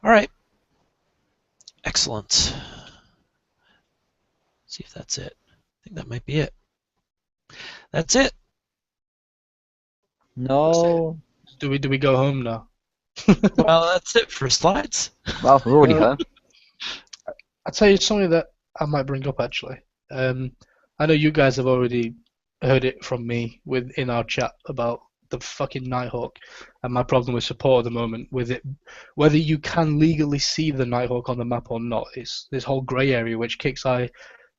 All right. Excellent. See if that's it. I think that might be it. That's it. No. Do we go home now? Well, that's it for slides. Well, we're already home. I'll tell you something that I might bring up, actually. I know you guys have already heard it from me in our chat about the fucking Nighthawk and my problem with support at the moment with it. Whether you can legally see the Nighthawk on the map or not, it's this whole grey area which KixEye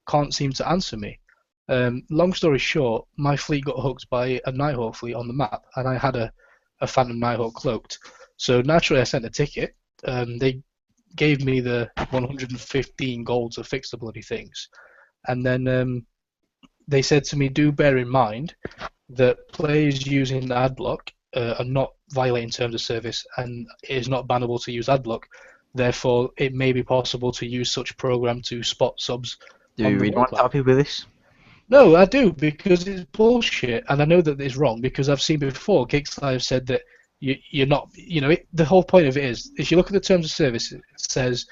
can't seem to answer me. Long story short, my fleet got hooked by a Nighthawk fleet on the map, and I had a Phantom Nighthawk cloaked. So naturally, I sent a ticket. They gave me the 115 gold to fix the bloody things, and then they said to me, "Do bear in mind that players using adblock are not violating terms of service, and it is not bannable to use adblock. Therefore, it may be possible to use such program to spot subs." Do you really want to tell people this? No, I do, because it's bullshit, and I know that it's wrong because I've seen before. KixEye have said that you're not, the whole point of it is, if you look at the terms of service, it says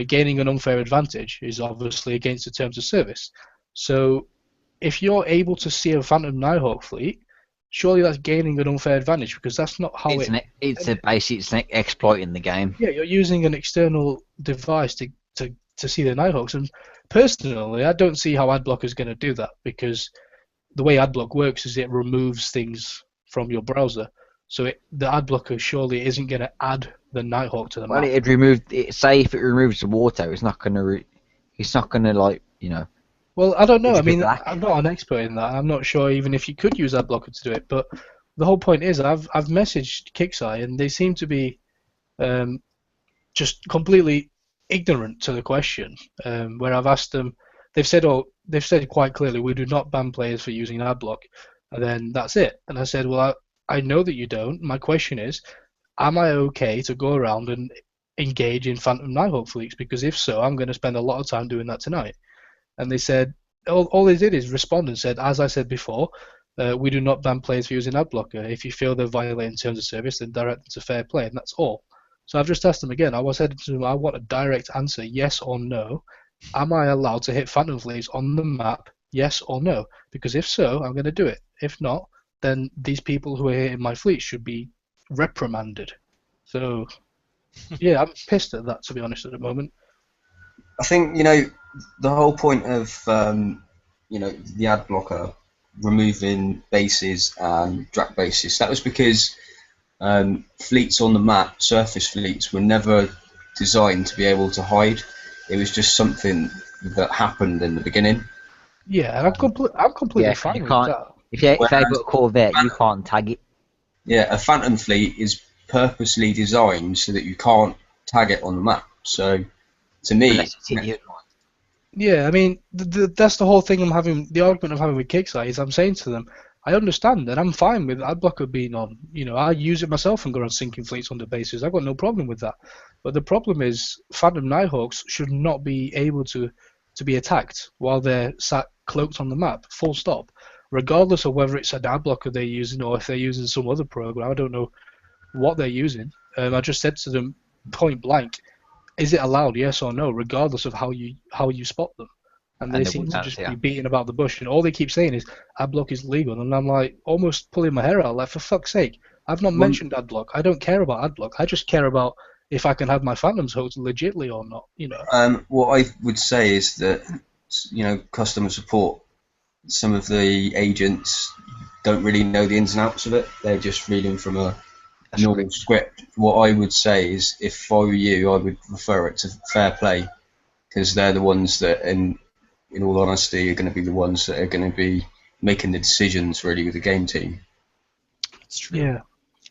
gaining an unfair advantage is obviously against the terms of service. So if you're able to see a Phantom Nighthawk fleet, surely that's gaining an unfair advantage because that's not how it's exploiting the game. Yeah, you're using an external device to see the Nighthawks, and personally, I don't see how AdBlock is going to do that because the way AdBlock works is it removes things from your browser. So the AdBlocker surely isn't going to add the Nighthawk to the map. Well, it'd remove it. Say if it removes the water, it's not going to. It's not going to Well, I don't know. I mean, black. I'm not an expert in that. I'm not sure even if you could use AdBlocker to do it. But the whole point is, I've messaged KixEye and they seem to be just completely ignorant to the question. Where I've asked them, they've said quite clearly, we do not ban players for using AdBlock, and then that's it. And I said, well, I know that you don't. My question is, am I okay to go around and engage in Phantom Nighthawk fleets? Because if so, I'm going to spend a lot of time doing that tonight. And they said, all they did is respond and said, as I said before, we do not ban players for using AdBlocker. If you feel they're violating terms of service, then direct them to fair play, and that's all. So I've just asked them again. I said to them, I want a direct answer, yes or no. Am I allowed to hit Phantom fleets on the map, yes or no? Because if so, I'm going to do it. If not, then these people who are hitting my fleet should be reprimanded. So, yeah, I'm pissed at that, to be honest, at the moment. I think, the whole point of, the ad blocker removing bases and drag bases, that was because fleets on the map, surface fleets, were never designed to be able to hide. It was just something that happened in the beginning. Yeah, and I'm completely fine with that. If they've got a Corvette, you can't tag it. Yeah, a Phantom fleet is purposely designed so that you can't tag it on the map. So, to me, yeah, I mean, that's the whole thing the argument I'm having with KixEye is I'm saying to them, I understand and I'm fine with AdBlocker being on. I use it myself and go on sinking fleets under bases. I've got no problem with that. But the problem is Phantom Nighthawks should not be able to be attacked while they're sat cloaked on the map, full stop. Regardless of whether it's an AdBlocker they're using or if they're using some other program. I don't know what they're using. I just said to them point blank, is it allowed, yes or no, regardless of how you spot them? And they seem to just be beating about the bush, and all they keep saying is ad block is legal, and I'm like almost pulling my hair out, like, for fuck's sake, I've not mentioned ad block. I don't care about ad block. I just care about if I can have my Phantoms hooked legitly or not. What I would say is that customer support, some of the agents don't really know the ins and outs of it. They're just reading from a normal script. What I would say is, if I were you, I would refer it to Fair Play, because they're the ones that, in all honesty, are going to be the ones that are going to be making the decisions really with the game team. That's true. Yeah.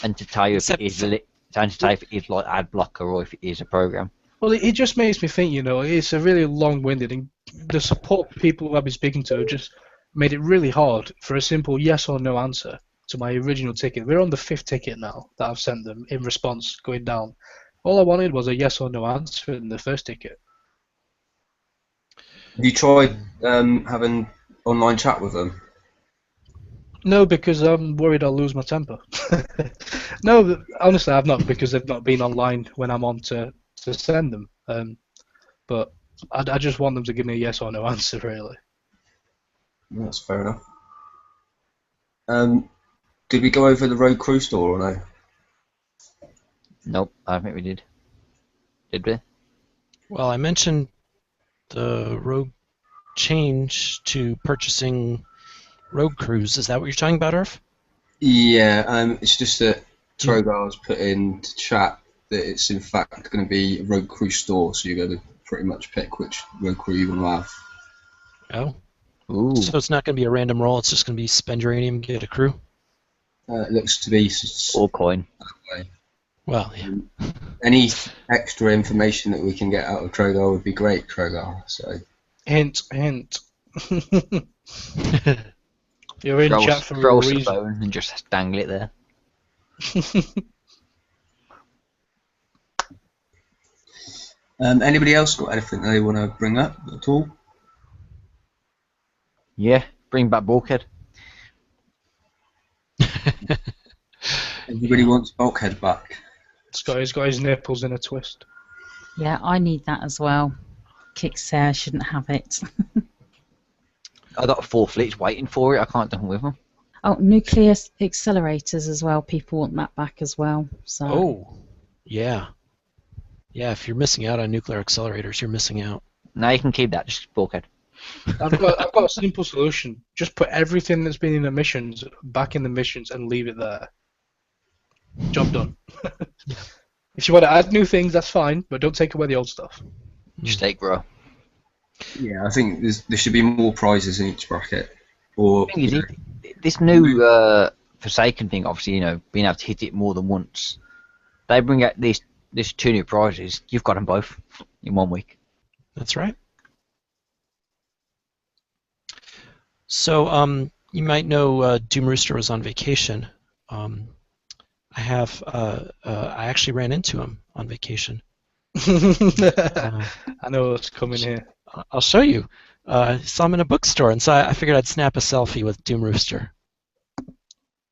And to tell you if it is like ad blocker or if it is a program. Well, it just makes me think, it's a really long-winded, and the support people who I've been speaking to just made it really hard for a simple yes or no answer to my original ticket. We're on the 5th ticket now that I've sent them in response going down. All I wanted was a yes or no answer in the first ticket. Have you tried having online chat with them? No, because I'm worried I'll lose my temper. No, honestly, I've not, because they've not been online when I'm on to send them. But I just want them to give me a yes or no answer, really. That's fair enough. Did we go over the Road Crew store or no? Nope, I don't think we did. Did we? Well, I mentioned the rogue change to purchasing road crews. Is that what you're talking about, Irv? Yeah, it's just that Trogar's put in to chat that it's in fact going to be a Road Crew store, so you're going to pretty much pick which Road Crew you want to have. Oh. Ooh. So it's not going to be a random roll, it's just going to be spend uranium, get a crew? It looks to be All coin. that way. Well, yeah. Any extra information that we can get out of Trogar would be great, Trogar. So. Hint. You're in chat for throw a us a reason. phone and just dangle it there. Anybody else got anything they want to bring up at all? Yeah, bring back Bulkhead. Everybody wants Bulkhead back. He's got his nipples in a twist. Yeah, I need that as well. Kicksale shouldn't have it. I got 4 fleets waiting for it. I can't do them with them. Oh, nuclear accelerators as well. People want that back as well. So. Oh, yeah. Yeah, if you're missing out on nuclear accelerators, you're missing out. Now you can keep that, just Bulkhead. I've got a simple solution. Just put everything that's been in the missions back in the missions and leave it there. Job done. If you want to add new things, that's fine, but don't take away the old stuff. Just take grow. Yeah, I think there should be more prizes in each bracket. Or This new Forsaken thing, obviously, being able to hit it more than once. They bring out these 2 new prizes. You've got them both in 1 week. That's right. So, you might know Doom Rooster was on vacation. I actually ran into him on vacation. I know what's coming here. I'll show you. I saw him in a bookstore, and so I figured I'd snap a selfie with Doom Rooster.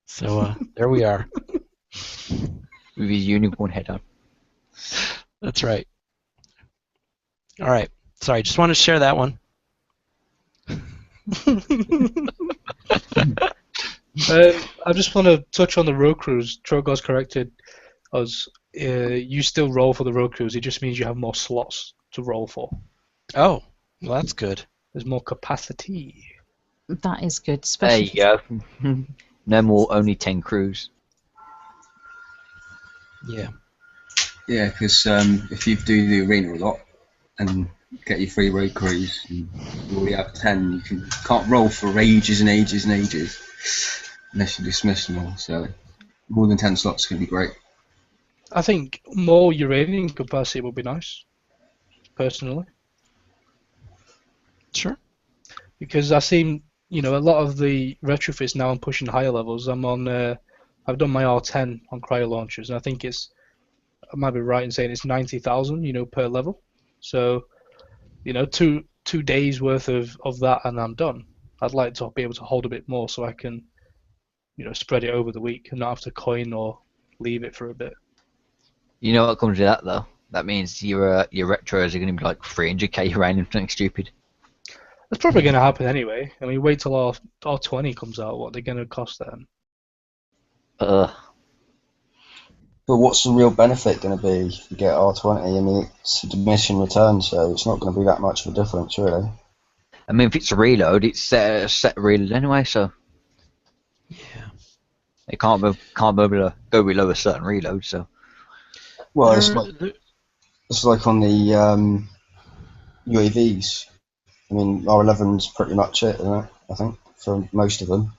So there we are. With his unicorn head on. That's right. All right. Sorry, just wanted to share that one. I just want to touch on the road crews. Trogar's corrected us. You still roll for the road crews. It just means you have more slots to roll for. Oh, well, that's good. There's more capacity. That is good. There Especially you go. No more only 10 crews. Yeah. yeah, because if you do the arena a lot and get your 3 road crews, and you already have 10, you can't roll for ages and ages and ages unless you dismiss them all. So more than 10 slots is going to be great. I think more uranium capacity would be nice, personally. Sure. Because I seem, a lot of the retrofits now I'm pushing higher levels. I've done my R10 on cryo launchers, and I think I might be right in saying it's 90,000, per level. So, 2 days worth of that, and I'm done. I'd like to be able to hold a bit more so I can, spread it over the week and not have to coin or leave it for a bit. You know what comes with that, though? that means your retros are going to be like 300k uranium, something stupid. That's probably going to happen anyway. I mean, wait till R20 comes out. What they're going to cost then? Ugh. But what's the real benefit going to be if you get R20? I mean, it's a diminishing return, so it's not going to be that much of a difference, really. I mean, if it's a reload, it's set reload anyway, so Yeah. it can't go below a certain reload. So Well, There- it's like on the UAVs. I mean, R11's pretty much it, isn't it? I think for most of them,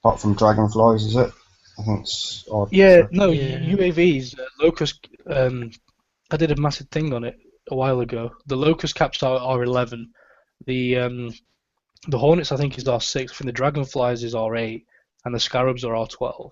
apart from dragonflies, is it? I think it's R. Yeah, no, Yeah. UAVs, Locust. I did a massive thing on it a while ago. The Locust caps are R11. The Hornets, I think, is R6. I think the Dragonflies is R8, and the Scarabs are R12.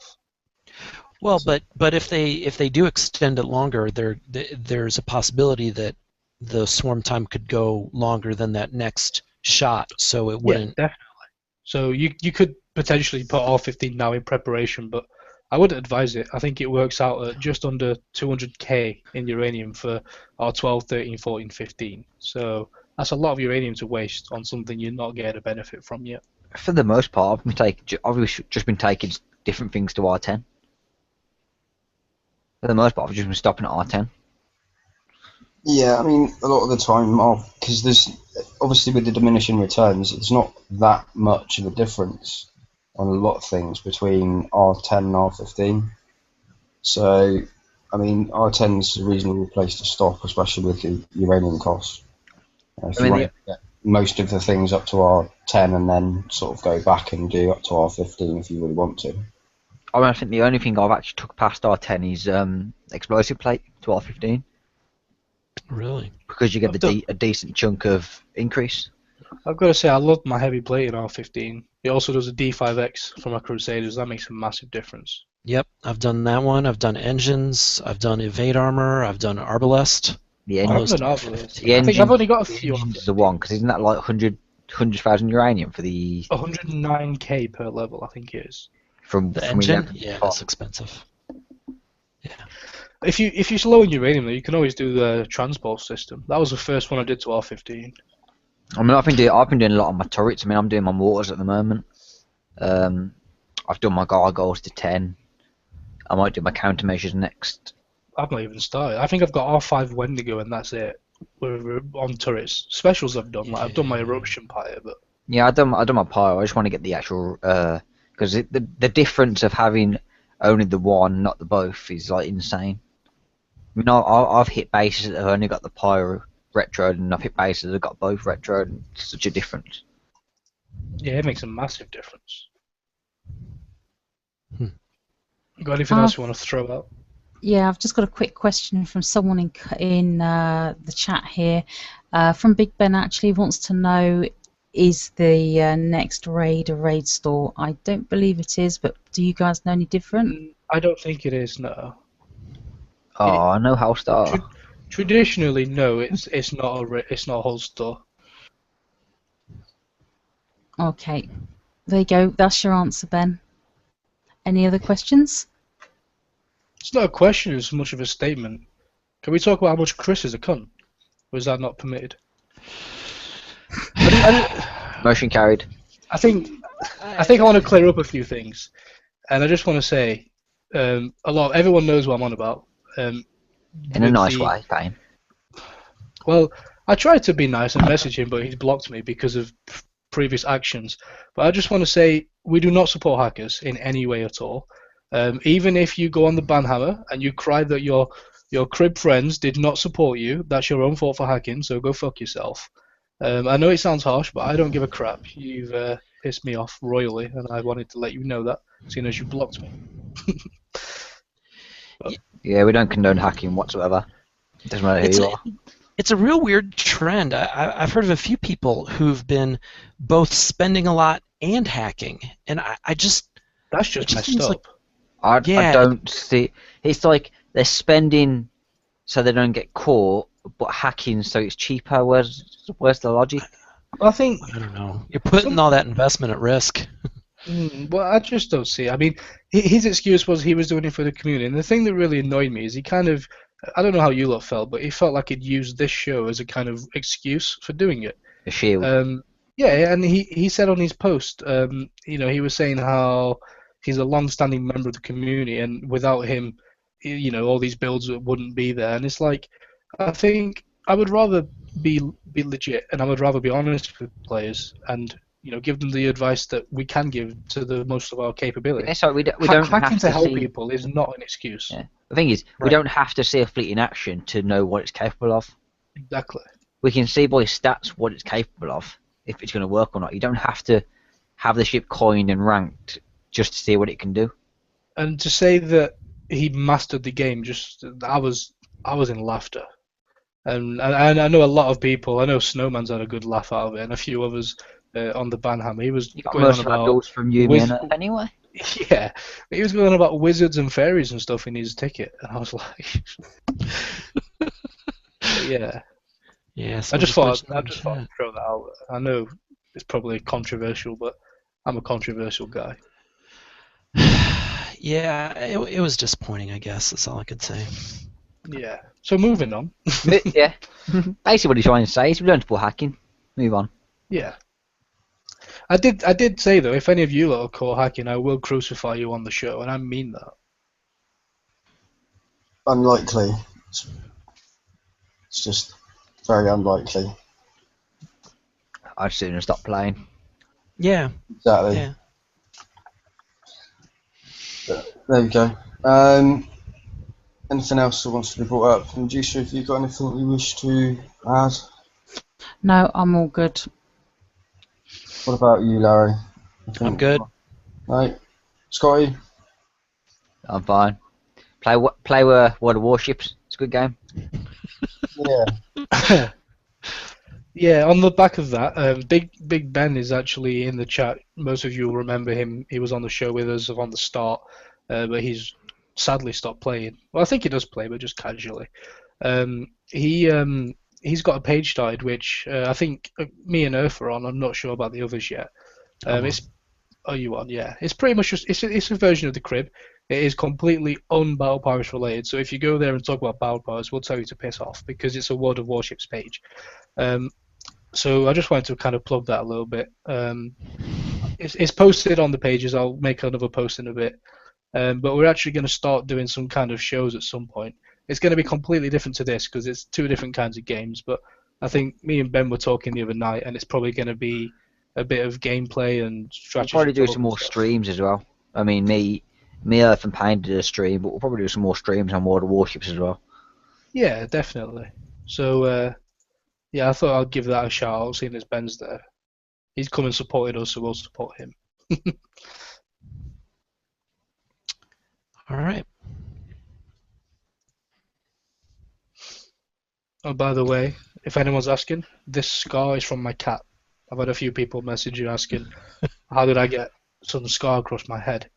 Well, but if they do extend it longer, there's a possibility that the swarm time could go longer than that next shot, so it wouldn't. Yeah, definitely. So you could potentially put R15 now in preparation, but I wouldn't advise it. I think it works out at just under 200k in uranium for R12, 13, 14, 15. So that's a lot of uranium to waste on something you're not getting a benefit from yet. for the most part, I've just been taking different things to R10. For the most part, I've just been stopping at R10. Yeah, I mean, a lot of the time, because there's obviously with the diminishing returns, it's not that much of a difference on a lot of things between R10 and R15. So, I mean, R10 is a reasonable place to stop, especially with the uranium costs. If you want to get most of the things up to R10 and then sort of go back and do up to R15 if you really want to. I think the only thing I've actually took past R10 is explosive plate to R15. Really? Because you get a decent chunk of increase. I've got to say, I love my heavy plate in R15. It also does a D5X for my Crusaders. That makes a massive difference. Yep, I've done that one. I've done engines. I've done evade armor. I've done arbalest. The I engine, haven't done Arbalest. the I think I've engine, only got a the few. engine's the one, because isn't that like 100,000 uranium for the 109k per level, I think it is. from The from engine? 11 Yeah, to that's 12? expensive. Yeah. If you're slow in uranium, though, you can always do the transport system. That was the first one I did to R15. I mean, I've been doing a lot on my turrets. I mean, I'm doing my mortars at the moment. I've done my gargoyles to 10. I might do my countermeasures next. I've not even started. I think I've got R5 Wendigo and that's it. We're on turrets. Specials I've done. Like I've done my eruption pyre, but Yeah, I done my pyro. I just want to get the actual because the difference of having only the one, not the both, is like insane. I mean, I've hit bases that have only got the pyro retro, and I've hit bases that have got both retro, and it's such a difference. yeah, it makes a massive difference. Hmm. Got anything else you want to throw out? Yeah, I've just got a quick question from someone in the chat here. From Big Ben, actually wants to know, is the next raid a raid store? I don't believe it is, but do you guys know any different? I don't think it is. No. Oh, no house star. Traditionally, no. It's not a whole store. Okay, there you go. That's your answer, Ben. Any other questions? It's not a question as much of a statement. Can we talk about how much Chris is a cunt? Or is that not permitted? Motion carried. I think I want to clear up a few things, and I just want to say, everyone knows what I'm on about. In a nice way, Payne. Well, I tried to be nice and message him, but he's blocked me because of previous actions. But I just want to say we do not support hackers in any way at all. Even if you go on the banhammer and you cry that your crib friends did not support you, that's your own fault for hacking, so go fuck yourself. I know it sounds harsh, but I don't give a crap. You've pissed me off royally, and I wanted to let you know that, seeing as you blocked me. Yeah, we don't condone hacking whatsoever. It doesn't matter who you are. It's a real weird trend. I've heard of a few people who've been both spending a lot and hacking, and I just... That's just messed seems up. like- I Yeah. don't see. It's like they're spending so they don't get caught, but hacking so it's cheaper. Where's the logic? I think. I don't know. You're putting all that investment at risk. Well, I just don't see it. I mean, his excuse was he was doing it for the community, and the thing that really annoyed me is he kind of I don't know how you lot felt, but he felt like he'd used this show as a kind of excuse for doing it. A shield. Yeah, and he said on his post, he was saying how he's a long-standing member of the community, and without him, all these builds wouldn't be there. And it's like, I think I would rather be legit, and I would rather be honest with players, and give them the advice that we can give to the most of our capability. Yeah, sorry, we don't Hacking have to to help see. people is not an excuse. Yeah. The thing is, we Right. don't have to see a fleet in action to know what it's capable of. Exactly. We can see by stats what it's capable of, if it's going to work or not. You don't have to have the ship coined and ranked just to see what it can do. And to say that he mastered the game, I was in laughter. And I know a lot of people. I know Snowman's had a good laugh out of it, and a few others on the Banhammer. He was You got going on most of our about builds from you, man. Anyway. yeah, he was going on about wizards and fairies and stuff in his ticket, and I was like, yeah. Yeah. I just thought somebody's I'd throw that out. I know it's probably controversial, but I'm a controversial guy. Yeah, it was disappointing, I guess. That's all I could say. Yeah. So moving on. Yeah. Basically, what he's trying to say is we don't support hacking. Move on. Yeah. I did say though, if any of you lot are caught hacking, I will crucify you on the show, and I mean that. Unlikely. It's just very unlikely. I'd sooner stop playing. Yeah. Exactly. Yeah. There we go. Anything else that wants to be brought up? Medusa, have you got anything you wish to add? No, I'm all good. What about you, Larry? I'm good. Right. Scotty? I'm fine. Play World of Warships. It's a good game. Yeah. Yeah, on the back of that, Big Ben is actually in the chat. Most of you will remember him. He was on the show with us on the start, but he's sadly stopped playing. Well, I think he does play, but just casually. He's got a page started, which I think me and Earth are on. I'm not sure about the others yet. Oh, you on? Yeah. It's pretty much just it's a version of the crib. It is completely un-Battle Pirates related. So if you go there and talk about Battle Pirates, we'll tell you to piss off because it's a World of Warships page. So I just wanted to kind of plug that a little bit. It's posted on the pages. I'll make another post in a bit. But we're actually going to start doing some kind of shows at some point. It's going to be completely different to this because it's two different kinds of games. But I think me and Ben were talking the other night, and it's probably going to be a bit of gameplay and We'll strategy. probably do some more streams as well. I mean, me, Earth and Payne did a stream, but we'll probably do some more streams on World of Warships as well. Yeah, definitely. So, yeah, I thought I'd give that a shout out, seeing as Ben's there. He's come and supported us, so we'll support him. All right. Oh, by the way, if anyone's asking, this scar is from my cat. I've had a few people message you asking, how did I get some scar across my head?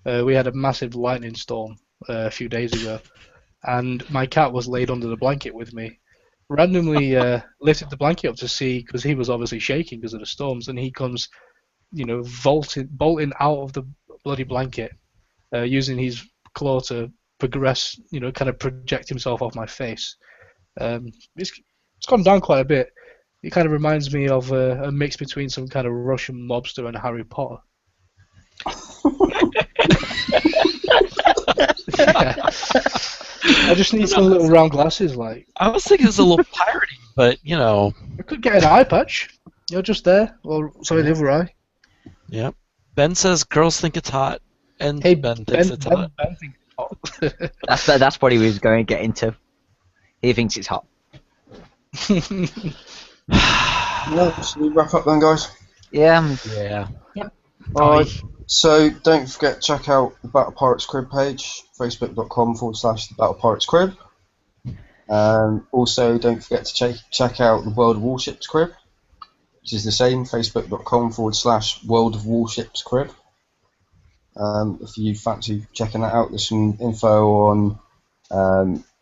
We had a massive lightning storm a few days ago, and my cat was laid under the blanket with me. Randomly lifted the blanket up to see, because he was obviously shaking because of the storms, and he comes, bolting out of the bloody blanket, using his claw to progress, kind of project himself off my face. It's gone down quite a bit. It kind of reminds me of a mix between some kind of Russian mobster and Harry Potter. Yeah. I just need some little round glasses, like. I was thinking it's a little piratey, but I could get an eye patch. You're just there. Well, sorry, the other eye. Yep. Ben says girls think it's hot, and Hey, Ben thinks it's hot. Ben thinks it's hot. That's what he was going to get into. He thinks it's hot. Yeah, should we wrap up then, guys? Yeah. Yeah. Alright, so don't forget to check out the Battle Pirates Crib page, facebook.com/the Battle Pirates Crib. Also, don't forget to check out the World of Warships Crib, which is the same, facebook.com/World of Warships Crib. If you fancy checking that out, there's some info on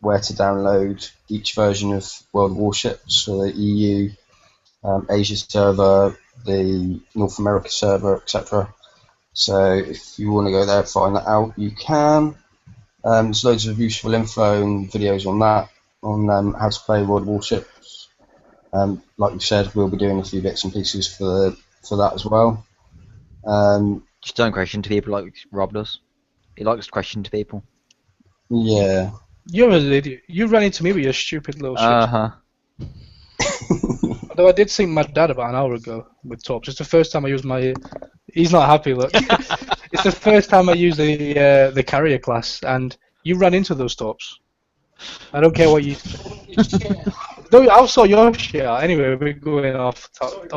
where to download each version of World of Warships for the EU, Asia server, the North America server, etc. So if you want to go there and find that out, you can. There's loads of useful info and videos on that, on how to play World of Warships. Like we said, we'll be doing a few bits and pieces for that as well. Just don't question to people like Rob does. He likes to question to people. Yeah. You're an idiot. You ran into me with your stupid little shit. Uh-huh. Although I did see my dad about an hour ago with tops. It's the first time I used my. He's not happy. Look, it's the first time I used the carrier class, and you ran into those tops. I don't care what you. No, I saw your shit out. Anyway, we're going off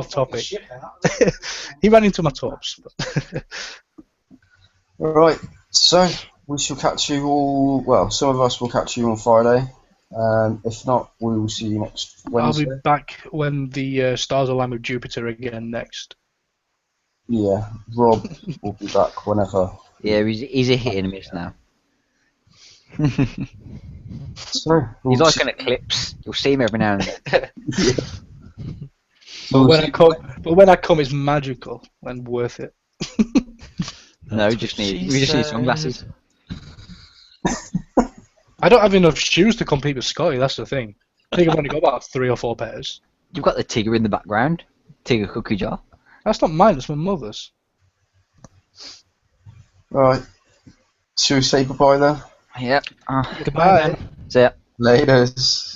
topic. He ran into my tops. Alright, so we shall catch you all. Well, some of us will catch you on Friday. If not, we will see you next Wednesday. I'll be back when the stars align with Jupiter again next. Yeah, Rob will be back whenever. Yeah, he's a hit and miss now. So, He's like an eclipse. You'll see him every now and then. But when I come, it's magical and worth it. No, we just need sunglasses. I don't have enough shoes to compete with Scotty. That's the thing. I think I've only got about 3 or 4 pairs. You've got the Tigger in the background. Tigger cookie jar. That's not mine. It's my mother's. Right. Shall we say goodbye then? Yep. Goodbye. See ya. Laters.